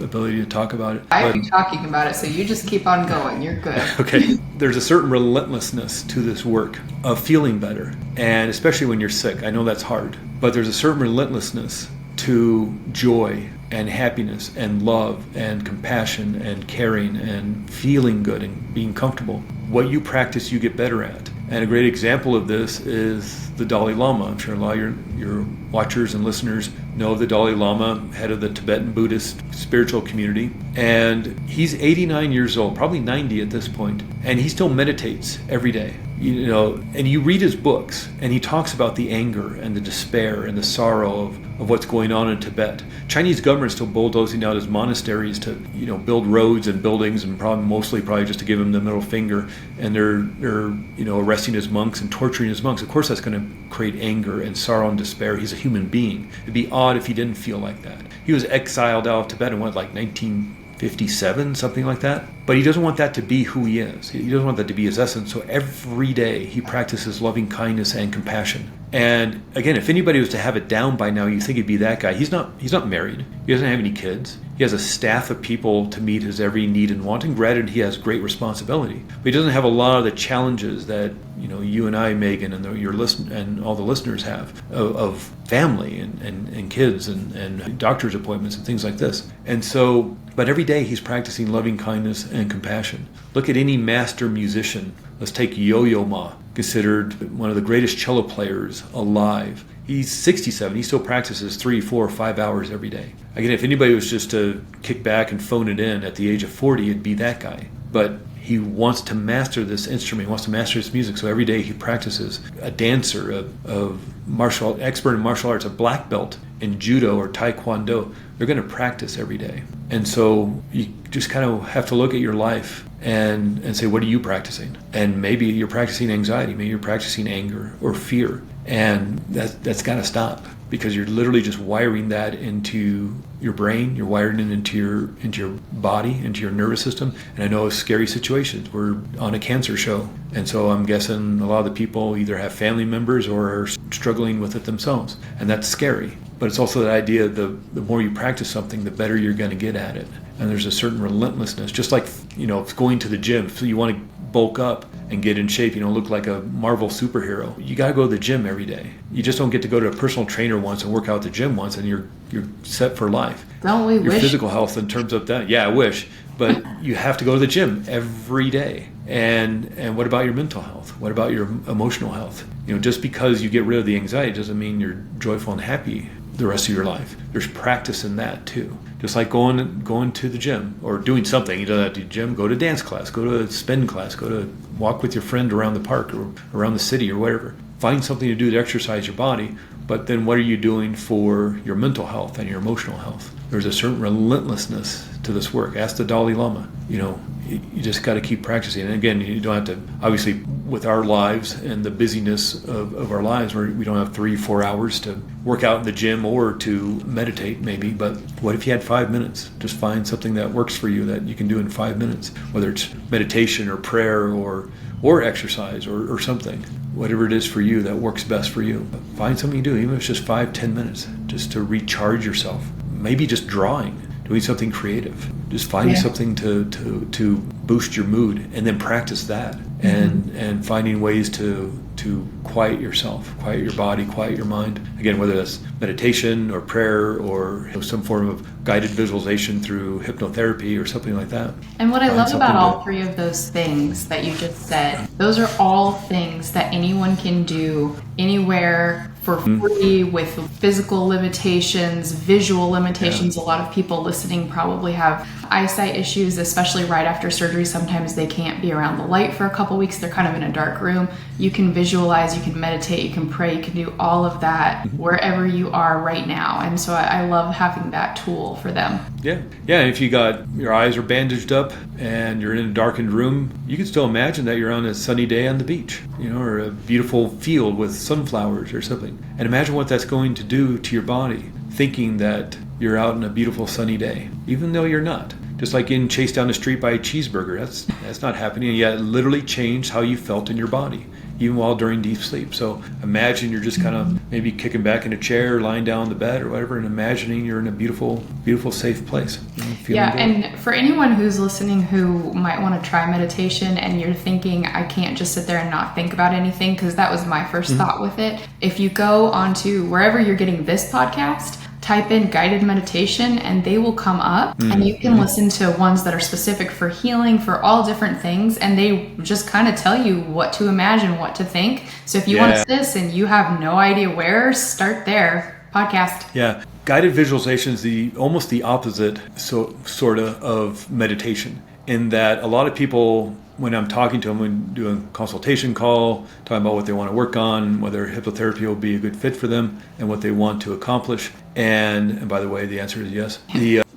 S2: ability to talk about it.
S1: I've been talking about it, so you just keep on going. You're good.
S2: Okay. There's a certain relentlessness to this work of feeling better, and especially when you're sick. I know that's hard, but there's a certain relentlessness to joy and happiness and love and compassion and caring and feeling good and being comfortable. What you practice, you get better at. And a great example of this is the Dalai Lama. I'm sure a lot of your watchers and listeners know the Dalai Lama, head of the Tibetan Buddhist spiritual community. And he's 89 years old, probably 90 at this point, and he still meditates every day. And you read his books, and he talks about the anger and the despair and the sorrow of what's going on in Tibet. Chinese government is still bulldozing out his monasteries to, build roads and buildings, and mostly just to give him the middle finger. And they're arresting his monks and torturing his monks. Of course, that's going to create anger and sorrow and despair. He's a human being. It'd be odd if he didn't feel like that. He was exiled out of Tibet in 1957, something like that. But he doesn't want that to be who he is. He doesn't want that to be his essence. So every day he practices loving kindness and compassion. And again, if anybody was to have it down by now, you think it'd be that guy. He's not married. He doesn't have any kids. He has a staff of people to meet his every need and want. And granted, he has great responsibility. But he doesn't have a lot of the challenges that you and I, Megan, and your listen and all the listeners have of family and kids and doctor's appointments and things like this. And so, but every day he's practicing loving kindness and compassion. Look at any master musician. Let's take Yo-Yo Ma, considered one of the greatest cello players alive. He's 67. He still practices 3, 4, 5 hours every day. Again, if anybody was just to kick back and phone it in at the age of 40, it'd be that guy. But he wants to master this instrument. He wants to master his music. So every day he practices. A dancer, expert in martial arts, a black belt in judo or taekwondo. They're going to practice every day. And so you just kind of have to look at your life and say, what are you practicing? And maybe you're practicing anxiety. Maybe you're practicing anger or fear. And that's got to stop, because you're literally just wiring that into your brain. You're wiring it into your body, into your nervous system. And I know it's scary situations. We're on a cancer show. And so I'm guessing a lot of the people either have family members or are struggling with it themselves. And that's scary. But it's also that idea, the more you practice something, the better you're going to get at it. And there's a certain relentlessness, just like, it's going to the gym. So you want to bulk up and get in shape, look like a Marvel superhero. You got to go to the gym every day. You just don't get to go to a personal trainer once and work out at the gym once and you're set for life.
S1: Don't we wish?
S2: Your physical health in terms of that. Yeah, I wish. But you have to go to the gym every day. And what about your mental health? What about your emotional health? Just because you get rid of the anxiety doesn't mean you're joyful and happy the rest of your life. There's practice in that too. Just like going to the gym or doing something. You don't have to do the gym, go to dance class, go to a spin class, go to walk with your friend around the park or around the city or whatever. Find something to do to exercise your body, but then what are you doing for your mental health and your emotional health? There's a certain relentlessness to this work. Ask the Dalai Lama. You just got to keep practicing. And again, you don't have to, obviously, with our lives and the busyness of our lives, we don't have 3-4 hours to work out in the gym or to meditate maybe. But what if you had 5 minutes? Just find something that works for you that you can do in 5 minutes, whether it's meditation or prayer or exercise or something. Whatever it is for you that works best for you. Find something to do, even if it's just 5-10 minutes, just to recharge yourself. Maybe just drawing. doing something creative, just finding something to boost your mood, and then practice that, and finding ways to quiet yourself, quiet your body, quiet your mind. Again, whether that's meditation or prayer or some form of guided visualization through hypnotherapy or something like that.
S1: And what I love about all three of those things that you just said, those are all things that anyone can do anywhere for free, with physical limitations, visual limitations. A lot of people listening probably have eyesight issues, especially right after surgery. Sometimes they can't be around the light for a couple weeks. They're kind of in a dark room. You can visualize, you can meditate, you can pray, you can do all of that wherever you are right now. And so I love having that tool for them.
S2: Yeah. And if you got your eyes are bandaged up and you're in a darkened room, you can still imagine that you're on a sunny day on the beach, or a beautiful field with sunflowers or something. And imagine what that's going to do to your body, thinking that you're out on a beautiful sunny day, even though you're not. Just like getting chased down the street by a cheeseburger, that's not happening. And yet it literally changed how you felt in your body, even while during deep sleep. So imagine you're just kind of maybe kicking back in a chair, lying down on the bed or whatever, and imagining you're in a beautiful, beautiful, safe place.
S1: Yeah, good. And for anyone who's listening who might want to try meditation and you're thinking, I can't just sit there and not think about anything, because that was my first thought with it. If you go onto wherever you're getting this podcast, type in guided meditation and they will come up, and you can listen to ones that are specific for healing, for all different things, and they just kind of tell you what to imagine, what to think. So if you want this and you have no idea where, start there. Podcast.
S2: Yeah. Guided visualization is almost the opposite sort of meditation, in that a lot of people, when I'm talking to them, when doing a consultation call, talking about what they want to work on, whether hypnotherapy will be a good fit for them, and what they want to accomplish. And by the way, the answer is yes.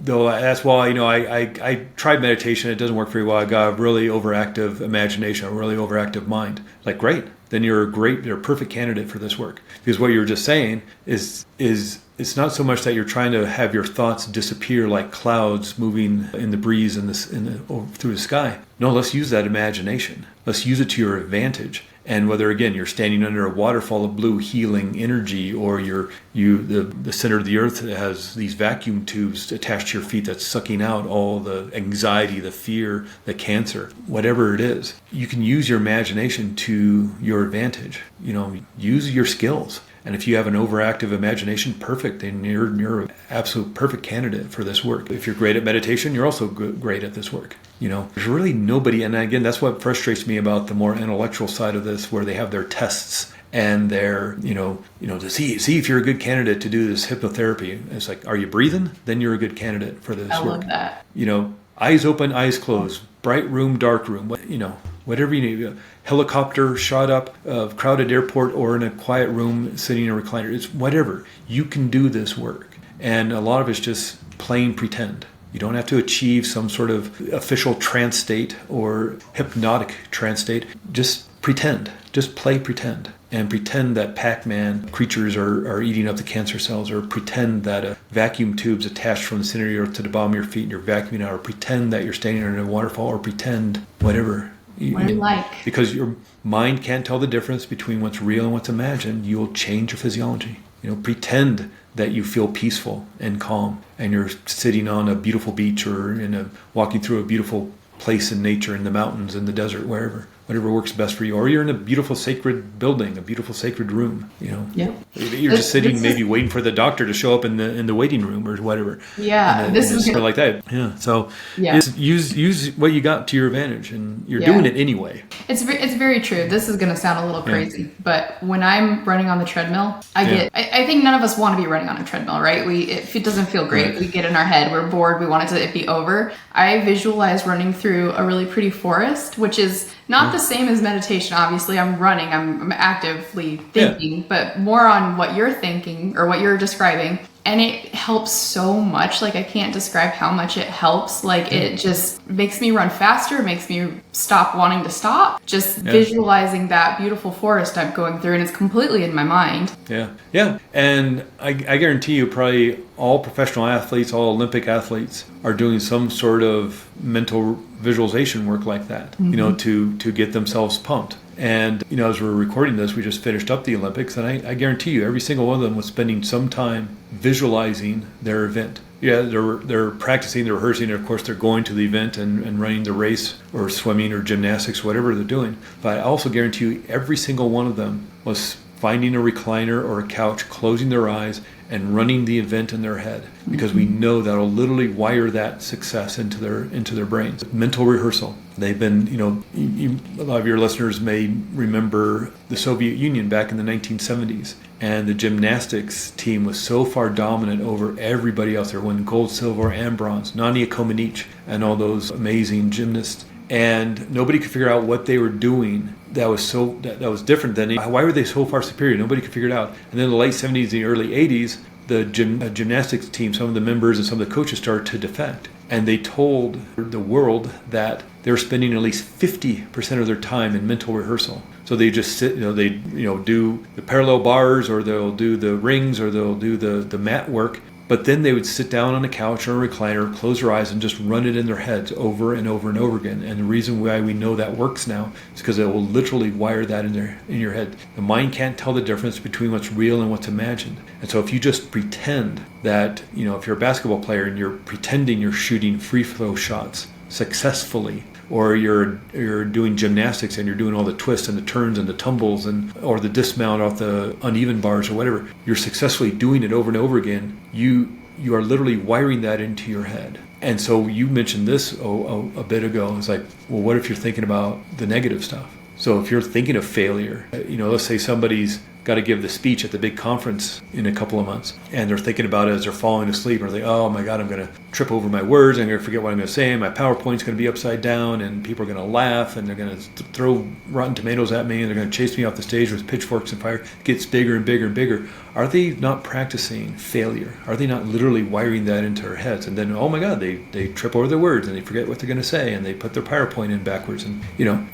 S2: Though that's why, I tried meditation. It doesn't work very well. I got a really overactive imagination, a really overactive mind. Like, great. Then you're a perfect candidate for this work. Because what you were just saying is it's not so much that you're trying to have your thoughts disappear like clouds moving in the breeze through the sky. No, let's use that imagination. Let's use it to your advantage. And whether, again, you're standing under a waterfall of blue healing energy, or the center of the earth has these vacuum tubes attached to your feet that's sucking out all the anxiety, the fear, the cancer, whatever it is, you can use your imagination to your advantage. Use your skills. And if you have an overactive imagination, perfect, then you're an absolute perfect candidate for this work. If you're great at meditation, you're also great at this work. There's really nobody, and again, that's what frustrates me about the more intellectual side of this, where they have their tests and their, to see if you're a good candidate to do this hypnotherapy. It's like, are you breathing? Then you're a good candidate for this work.
S1: I love that.
S2: Eyes open, eyes closed, bright room, dark room, whatever you need. Helicopter shot up, a crowded airport, or in a quiet room sitting in a recliner. It's whatever. You can do this work. And a lot of it's just plain pretend. You don't have to achieve some sort of official trance state or hypnotic trance state. Just pretend. Just play pretend. And pretend that Pac-Man creatures are eating up the cancer cells, or pretend that a vacuum tube's attached from the center of your earth to the bottom of your feet and you're vacuuming out, or pretend that you're standing under a waterfall, or pretend whatever.
S1: What do you like?
S2: Because your mind can't tell the difference between what's real and what's imagined, you'll change your physiology. Pretend that you feel peaceful and calm, and you're sitting on a beautiful beach, or walking through a beautiful place in nature, in the mountains, in the desert, whatever works best for you. Or you're in a beautiful sacred building, a beautiful sacred room.
S1: Yeah.
S2: You're just sitting, maybe waiting for the doctor to show up in the waiting room or whatever.
S1: Yeah,
S2: this is like that. Yeah. So use what you got to your advantage, and you're doing it anyway.
S1: It's very true. This is going to sound a little crazy, but when I'm running on the treadmill, I think none of us want to be running on a treadmill, right? If it doesn't feel great, we get in our head, we're bored, we want it to be over. I visualize running through a really pretty forest, which is not the same as meditation. Obviously, I'm running, I'm actively thinking, but more on what you're thinking or what you're describing. And it helps so much. Like, I can't describe how much it helps. Like, it just makes me run faster, makes me stop wanting to stop. Just visualizing that beautiful forest I'm going through, and it's completely in my mind.
S2: Yeah. And I guarantee you, probably all professional athletes, all Olympic athletes are doing some sort of mental visualization work like that, to get themselves pumped. And, as we're recording this, we just finished up the Olympics, and I guarantee you every single one of them was spending some time visualizing their event. Yeah, they're practicing, they're rehearsing, and of course they're going to the event and running the race or swimming or gymnastics, whatever they're doing. But I also guarantee you every single one of them was finding a recliner or a couch, closing their eyes, and running the event in their head, because we know that'll literally wire that success into their brains. Mental rehearsal. They've been, a lot of your listeners may remember the Soviet Union back in the 1970s, and the gymnastics team was so far dominant over everybody else. They won gold, silver, and bronze. Nadia Comaneci and all those amazing gymnasts. And nobody could figure out what they were doing that was different than, why were they so far superior? Nobody could figure it out. And then in the late 70s and the early 80s, the gymnastics team, some of the members and some of the coaches started to defect. And they told the world that they were spending at least 50% of their time in mental rehearsal. So they just sit, they do the parallel bars, or they'll do the rings, or they'll do the mat work. But then they would sit down on a couch or a recliner, close their eyes, and just run it in their heads over and over and over again. And the reason why we know that works now is because it will literally wire that in your head. The mind can't tell the difference between what's real and what's imagined. And so if you just pretend that, if you're a basketball player and you're pretending you're shooting free throw shots successfully, or you're doing gymnastics and you're doing all the twists and the turns and the tumbles or the dismount off the uneven bars or whatever, you're successfully doing it over and over again, you are literally wiring that into your head. And so you mentioned this a bit ago. It's like, well, what if you're thinking about the negative stuff? So if you're thinking of failure, let's say somebody's got to give the speech at the big conference in a couple of months, and they're thinking about it as they're falling asleep, or they, oh my God, I'm going to trip over my words, I'm going to forget what I'm going to say, and my PowerPoint's going to be upside down, and people are going to laugh, and they're going to throw rotten tomatoes at me, and they're going to chase me off the stage with pitchforks and fire. It gets bigger and bigger and bigger. Are they not practicing failure? Are they not literally wiring that into their heads? And then, oh my God, they trip over their words, and they forget what they're going to say, and they put their PowerPoint in backwards. And,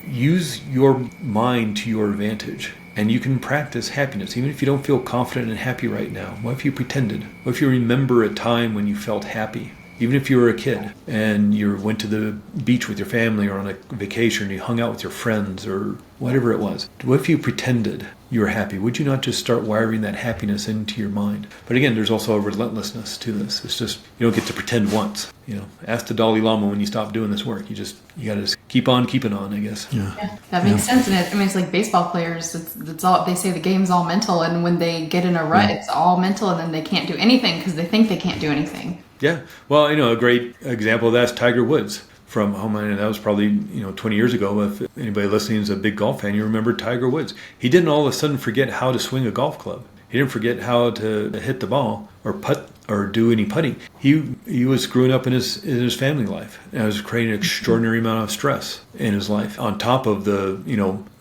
S2: use your mind to your advantage. And you can practice happiness, even if you don't feel confident and happy right now. What if you pretended? What if you remember a time when you felt happy? Even if you were a kid and you went to the beach with your family or on a vacation, and you hung out with your friends or whatever it was. What if you pretended you were happy? Would you not just start wiring that happiness into your mind? But again, there's also a relentlessness to this. It's just, you don't get to pretend once. Ask the Dalai Lama when you stop doing this work. You got to just keep on keeping on, I guess.
S1: Yeah, that makes sense. And it's like baseball players. It's all, they say the game's all mental, and when they get in a rut, it's all mental, and then they can't do anything because they think they can't do anything.
S2: Yeah. Well, a great example of that's Tiger Woods from home. And that was probably, 20 years ago. If anybody listening is a big golf fan, you remember Tiger Woods. He didn't all of a sudden forget how to swing a golf club. He didn't forget how to hit the ball or putt or do any putting. He was screwing up in his family life, and it was creating an extraordinary amount of stress in his life. On top of the,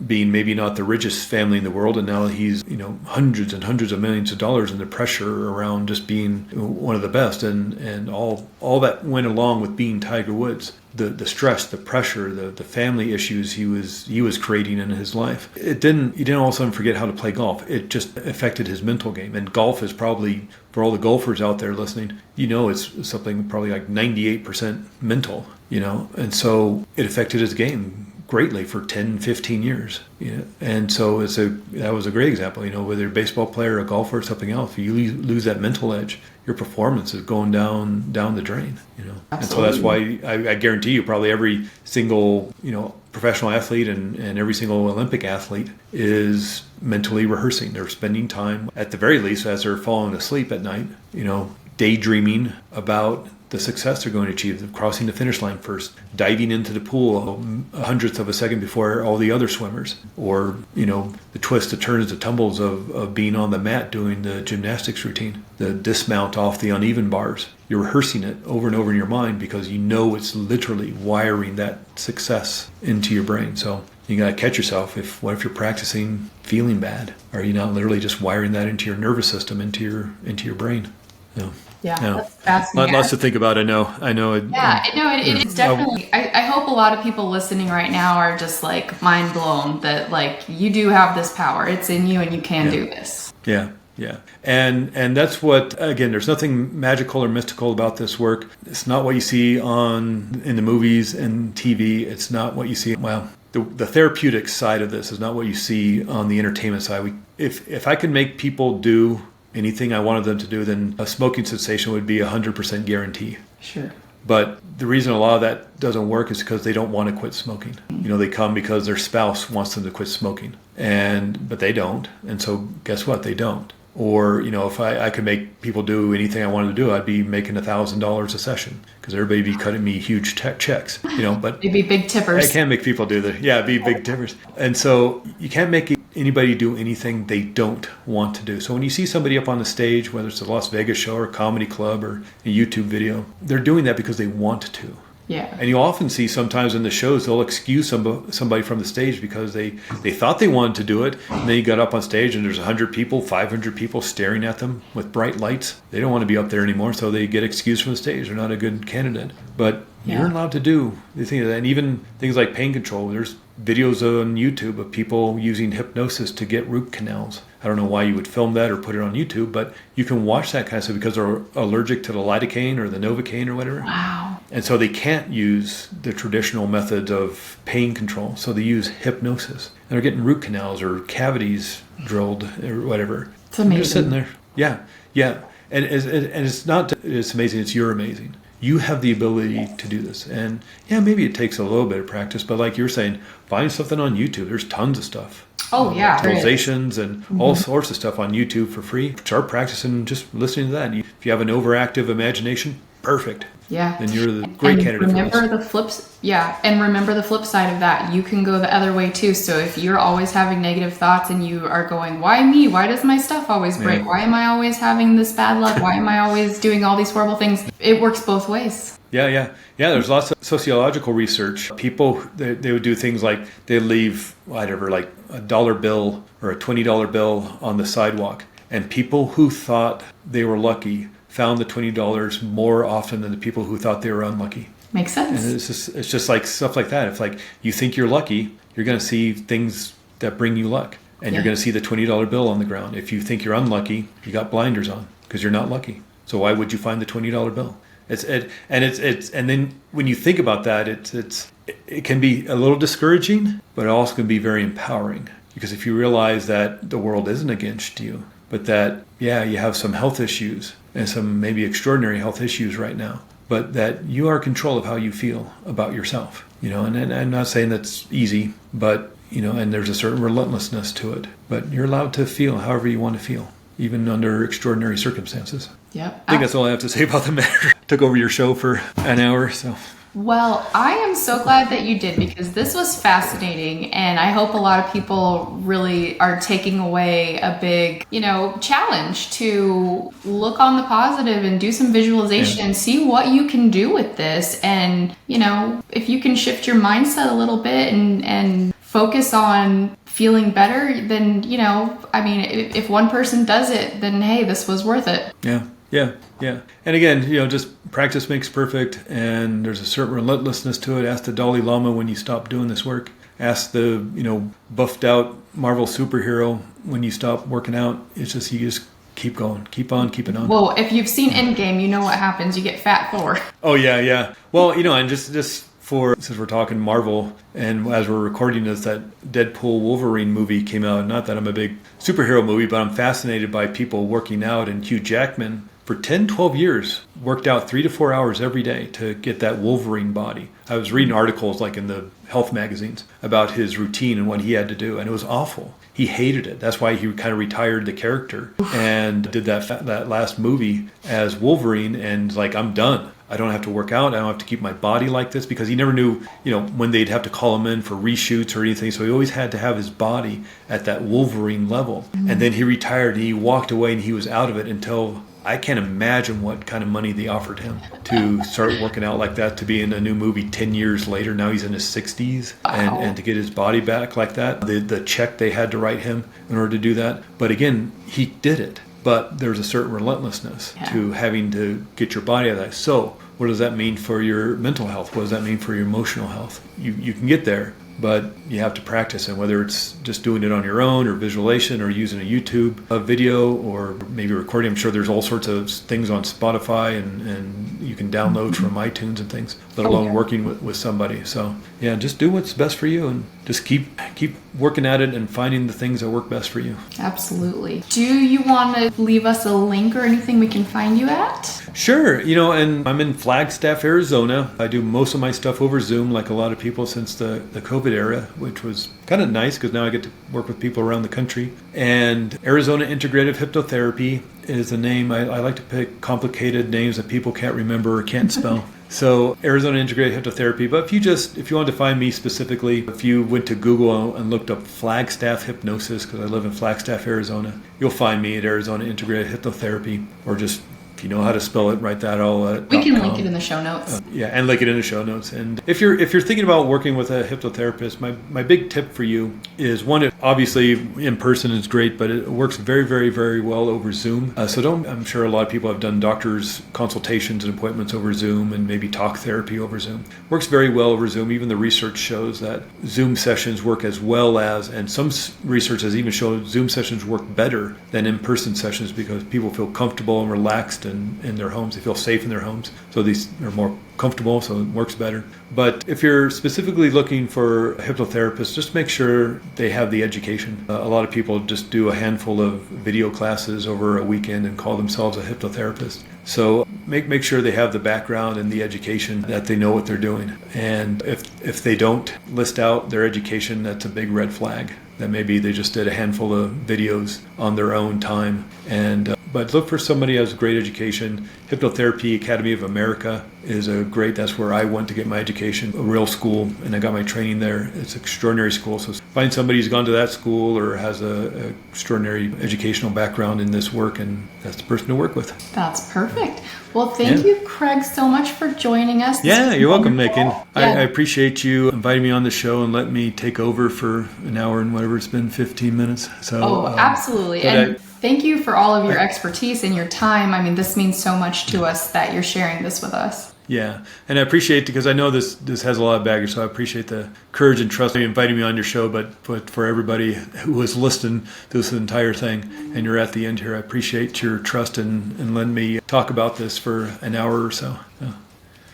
S2: being maybe not the richest family in the world, and now he's, hundreds and hundreds of millions of dollars, and the pressure around just being one of the best, and all that went along with being Tiger Woods. The stress, the pressure, the family issues he was creating in his life. He didn't all of a sudden forget how to play golf. It just affected his mental game. And golf is probably, for all the golfers out there listening, it's something probably like 98% mental, and so it affected his game greatly for 10, 15 years. And so that was a great example, whether you're a baseball player, a golfer, or something else, if you lose that mental edge, your performance is going down the drain,
S1: Absolutely.
S2: And so that's why I guarantee you probably every single, professional athlete and every single Olympic athlete is mentally rehearsing. They're spending time, at the very least, as they're falling asleep at night, daydreaming about the success they're going to achieve, crossing the finish line first, diving into the pool a hundredth of a second before all the other swimmers, or, the twists, the turns, the tumbles of being on the mat doing the gymnastics routine, the dismount off the uneven bars. You're rehearsing it over and over in your mind because it's literally wiring that success into your brain. So you got to catch yourself. What if you're practicing feeling bad? Are you not literally just wiring that into your nervous system, into your brain?
S1: Yeah, that's fascinating.
S2: Lots to think about. I know.
S1: It is definitely. I hope a lot of people listening right now are just like mind blown that like you do have this power. It's in you, and you can do this.
S2: Yeah. And that's what, again, there's nothing magical or mystical about this work. It's not what you see in the movies and TV. It's not what you see. Well, the therapeutic side of this is not what you see on the entertainment side. If I could make people do anything I wanted them to do, then a smoking cessation would be 100% guarantee.
S1: Sure.
S2: But the reason a lot of that doesn't work is because they don't want to quit smoking. They come because their spouse wants them to quit smoking, but they don't. And so guess what? They don't. Or, if I could make people do anything I wanted to do, I'd be making $1,000 a session because everybody would be cutting me huge checks, but
S1: they'd be big tippers.
S2: I can't make people do that. Yeah, be big tippers. And so you can't make anybody do anything they don't want to do. So when you see somebody up on the stage, whether it's a Las Vegas show or a comedy club or a YouTube video, they're doing that because they want to.
S1: Yeah.
S2: And you often see sometimes in the shows, they'll excuse somebody from the stage because they thought they wanted to do it. And then you got up on stage and there's 100 people, 500 people staring at them with bright lights. They don't want to be up there anymore. So they get excused from the stage. They're not a good candidate. But you're allowed to do the thing. And even things like pain control. There's videos on YouTube of people using hypnosis to get root canals. I don't know why you would film that or put it on YouTube, but you can watch that kind of stuff because they're allergic to the lidocaine or the Novocaine or whatever.
S1: Wow.
S2: And so they can't use the traditional methods of pain control. So they use hypnosis. And they're getting root canals or cavities drilled or whatever.
S1: It's amazing.
S2: You're just sitting there. Yeah. Yeah. And it's not, it's amazing. It's you're amazing. You have the ability to do this. And maybe it takes a little bit of practice, but like you're saying, find something on YouTube. There's tons of stuff.
S1: Oh, yeah.
S2: Visualizations and all sorts of stuff on YouTube for free. Start practicing just listening to that. If you have an overactive imagination, perfect.
S1: Yeah.
S2: Then you're the great candidate for this.
S1: And remember the flip side of that. You can go the other way too. So if you're always having negative thoughts and you are going, why me? Why does my stuff always break? Why am I always having this bad luck? Why am I always doing all these horrible things? It works both ways.
S2: Yeah. There's lots of sociological research. People, they would do things like they leave whatever, like a dollar bill or a $20 bill on the sidewalk. And people who thought they were lucky found the $20 more often than the people who thought they were unlucky.
S1: Makes sense.
S2: And it's just like stuff like that. If like you think you're lucky, you're going to see things that bring you luck. And you're going to see the $20 bill on the ground. If you think you're unlucky, you got blinders on because you're not lucky. So why would you find the $20 bill? And then when you think about that, it can be a little discouraging, but it also can be very empowering. Because if you realize that the world isn't against you, but that, you have some health issues and some maybe extraordinary health issues right now, but that you are in control of how you feel about yourself, and I'm not saying that's easy, but, and there's a certain relentlessness to it, but you're allowed to feel however you want to feel, even under extraordinary circumstances.
S1: Yep.
S2: I think that's all I have to say about the matter. Took over your show for an hour, so.
S1: Well, I am so glad that you did because this was fascinating and I hope a lot of people really are taking away a big, challenge to look on the positive and do some visualization and see what you can do with this. And, if you can shift your mindset a little bit and focus on feeling better, then, if one person does it, then hey, this was worth it.
S2: Yeah. And again, just practice makes perfect, and there's a certain relentlessness to it. Ask the Dalai Lama when you stop doing this work. Ask the, buffed out Marvel superhero when you stop working out. It's just, you just keep going, keep on keeping on.
S1: Well, if you've seen Endgame, you know what happens. You get fat Thor. Oh,
S2: yeah. Well, and just since we're talking Marvel, and as we're recording this, that Deadpool Wolverine movie came out. Not that I'm a big superhero movie, but I'm fascinated by people working out. And Hugh Jackman, for 10, 12 years, worked out 3 to 4 hours every day to get that Wolverine body. I was reading articles like in the health magazines about his routine and what he had to do, and it was awful. He hated it. That's why he kind of retired the character and did that last movie as Wolverine, and like, I'm done. I don't have to work out. I don't have to keep my body like this, because he never knew, when they'd have to call him in for reshoots or anything. So he always had to have his body at that Wolverine level. Mm-hmm. And then he retired and he walked away and he was out of it until, I can't imagine what kind of money they offered him to start working out like that, to be in a new movie 10 years later. Now he's in his 60s. Wow. And to get his body back like that, the check they had to write him in order to do that. But again, he did it. But there's a certain relentlessness to having to get your body out of that. So what does that mean for your mental health? What does that mean for your emotional health? You can get there, but you have to practice. And whether it's just doing it on your own or visualization or using a YouTube video or maybe recording, I'm sure there's all sorts of things on Spotify and you can download from iTunes and things, let alone working with somebody. So just do what's best for you and just keep working at it and finding the things that work best for you.
S1: Absolutely. Do you want to leave us a link or anything we can find you at?
S2: Sure. And I'm in Flagstaff, Arizona. I do most of my stuff over Zoom, like a lot of people since the COVID era, which was kind of nice because now I get to work with people around the country. And Arizona Integrative Hypnotherapy is the name. I like to pick complicated names that people can't remember or can't spell. So Arizona Integrated Hypnotherapy. But if you wanted to find me specifically, if you went to Google and looked up Flagstaff Hypnosis, because I live in Flagstaff, Arizona, you'll find me at Arizona Integrated Hypnotherapy, or just, if you know how to spell it, write that all.
S1: We can link it in the show notes.
S2: And link it in the show notes. And if you're thinking about working with a hypnotherapist, my big tip for you is, one, obviously in person is great, but it works very, very, very well over Zoom. I'm sure a lot of people have done doctors' consultations and appointments over Zoom, and maybe talk therapy over Zoom. Works very well over Zoom. Even the research shows that Zoom sessions work as well as, and some research has even shown Zoom sessions work better than in-person sessions because people feel comfortable and relaxed in their homes. They feel safe in their homes. So these are more comfortable, so it works better. But if you're specifically looking for a hypnotherapist, just make sure they have the education. A lot of people just do a handful of video classes over a weekend and call themselves a hypnotherapist. So make sure they have the background and the education, that they know what they're doing. And if they don't list out their education, that's a big red flag. That maybe they just did a handful of videos on their own time. But look for somebody who has great education. Hypnotherapy Academy of America is that's where I went to get my education, a real school, and I got my training there. It's an extraordinary school. So find somebody who's gone to that school or has a extraordinary educational background in this work, and that's the person to work with.
S1: That's perfect. Well, thank you, Craig, so much for joining us.
S2: Yeah, you're welcome, Megan. I appreciate you inviting me on the show and letting me take over for an hour and whatever it's been, 15 minutes. So,
S1: absolutely. And thank you for all of your expertise and your time. I mean, this means so much to us that you're sharing this with us.
S2: Yeah, and I appreciate it because I know this has a lot of baggage, so I appreciate the courage and trust in inviting me on your show. But for everybody who was listening to this entire thing, and you're at the end here, I appreciate your trust in letting me talk about this for an hour or so.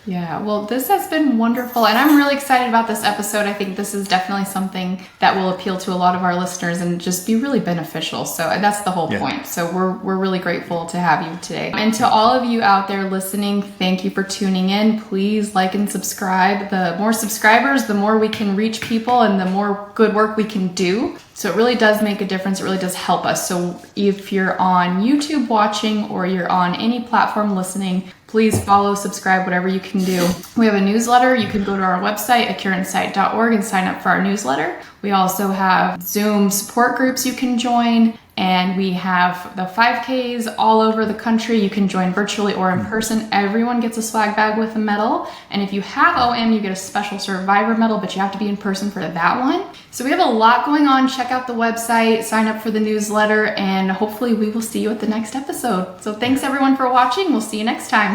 S1: Yeah, well, this has been wonderful, and I'm really excited about this episode. I think this is definitely something that will appeal to a lot of our listeners and just be really beneficial. So that's the whole point. So we're really grateful to have you today. And to all of you out there listening, thank you for tuning in. Please like and subscribe. The more subscribers, the more we can reach people and the more good work we can do. So it really does make a difference. It really does help us. So if you're on YouTube watching or you're on any platform listening, please follow, subscribe, whatever you can do. We have a newsletter. You can go to our website, acureinsight.org, and sign up for our newsletter. We also have Zoom support groups you can join. And we have the 5Ks all over the country. You can join virtually or in person. Everyone gets a swag bag with a medal. And if you have OM, you get a special survivor medal, but you have to be in person for that one. So we have a lot going on. Check out the website, sign up for the newsletter, and hopefully we will see you at the next episode. So thanks everyone for watching. We'll see you next time.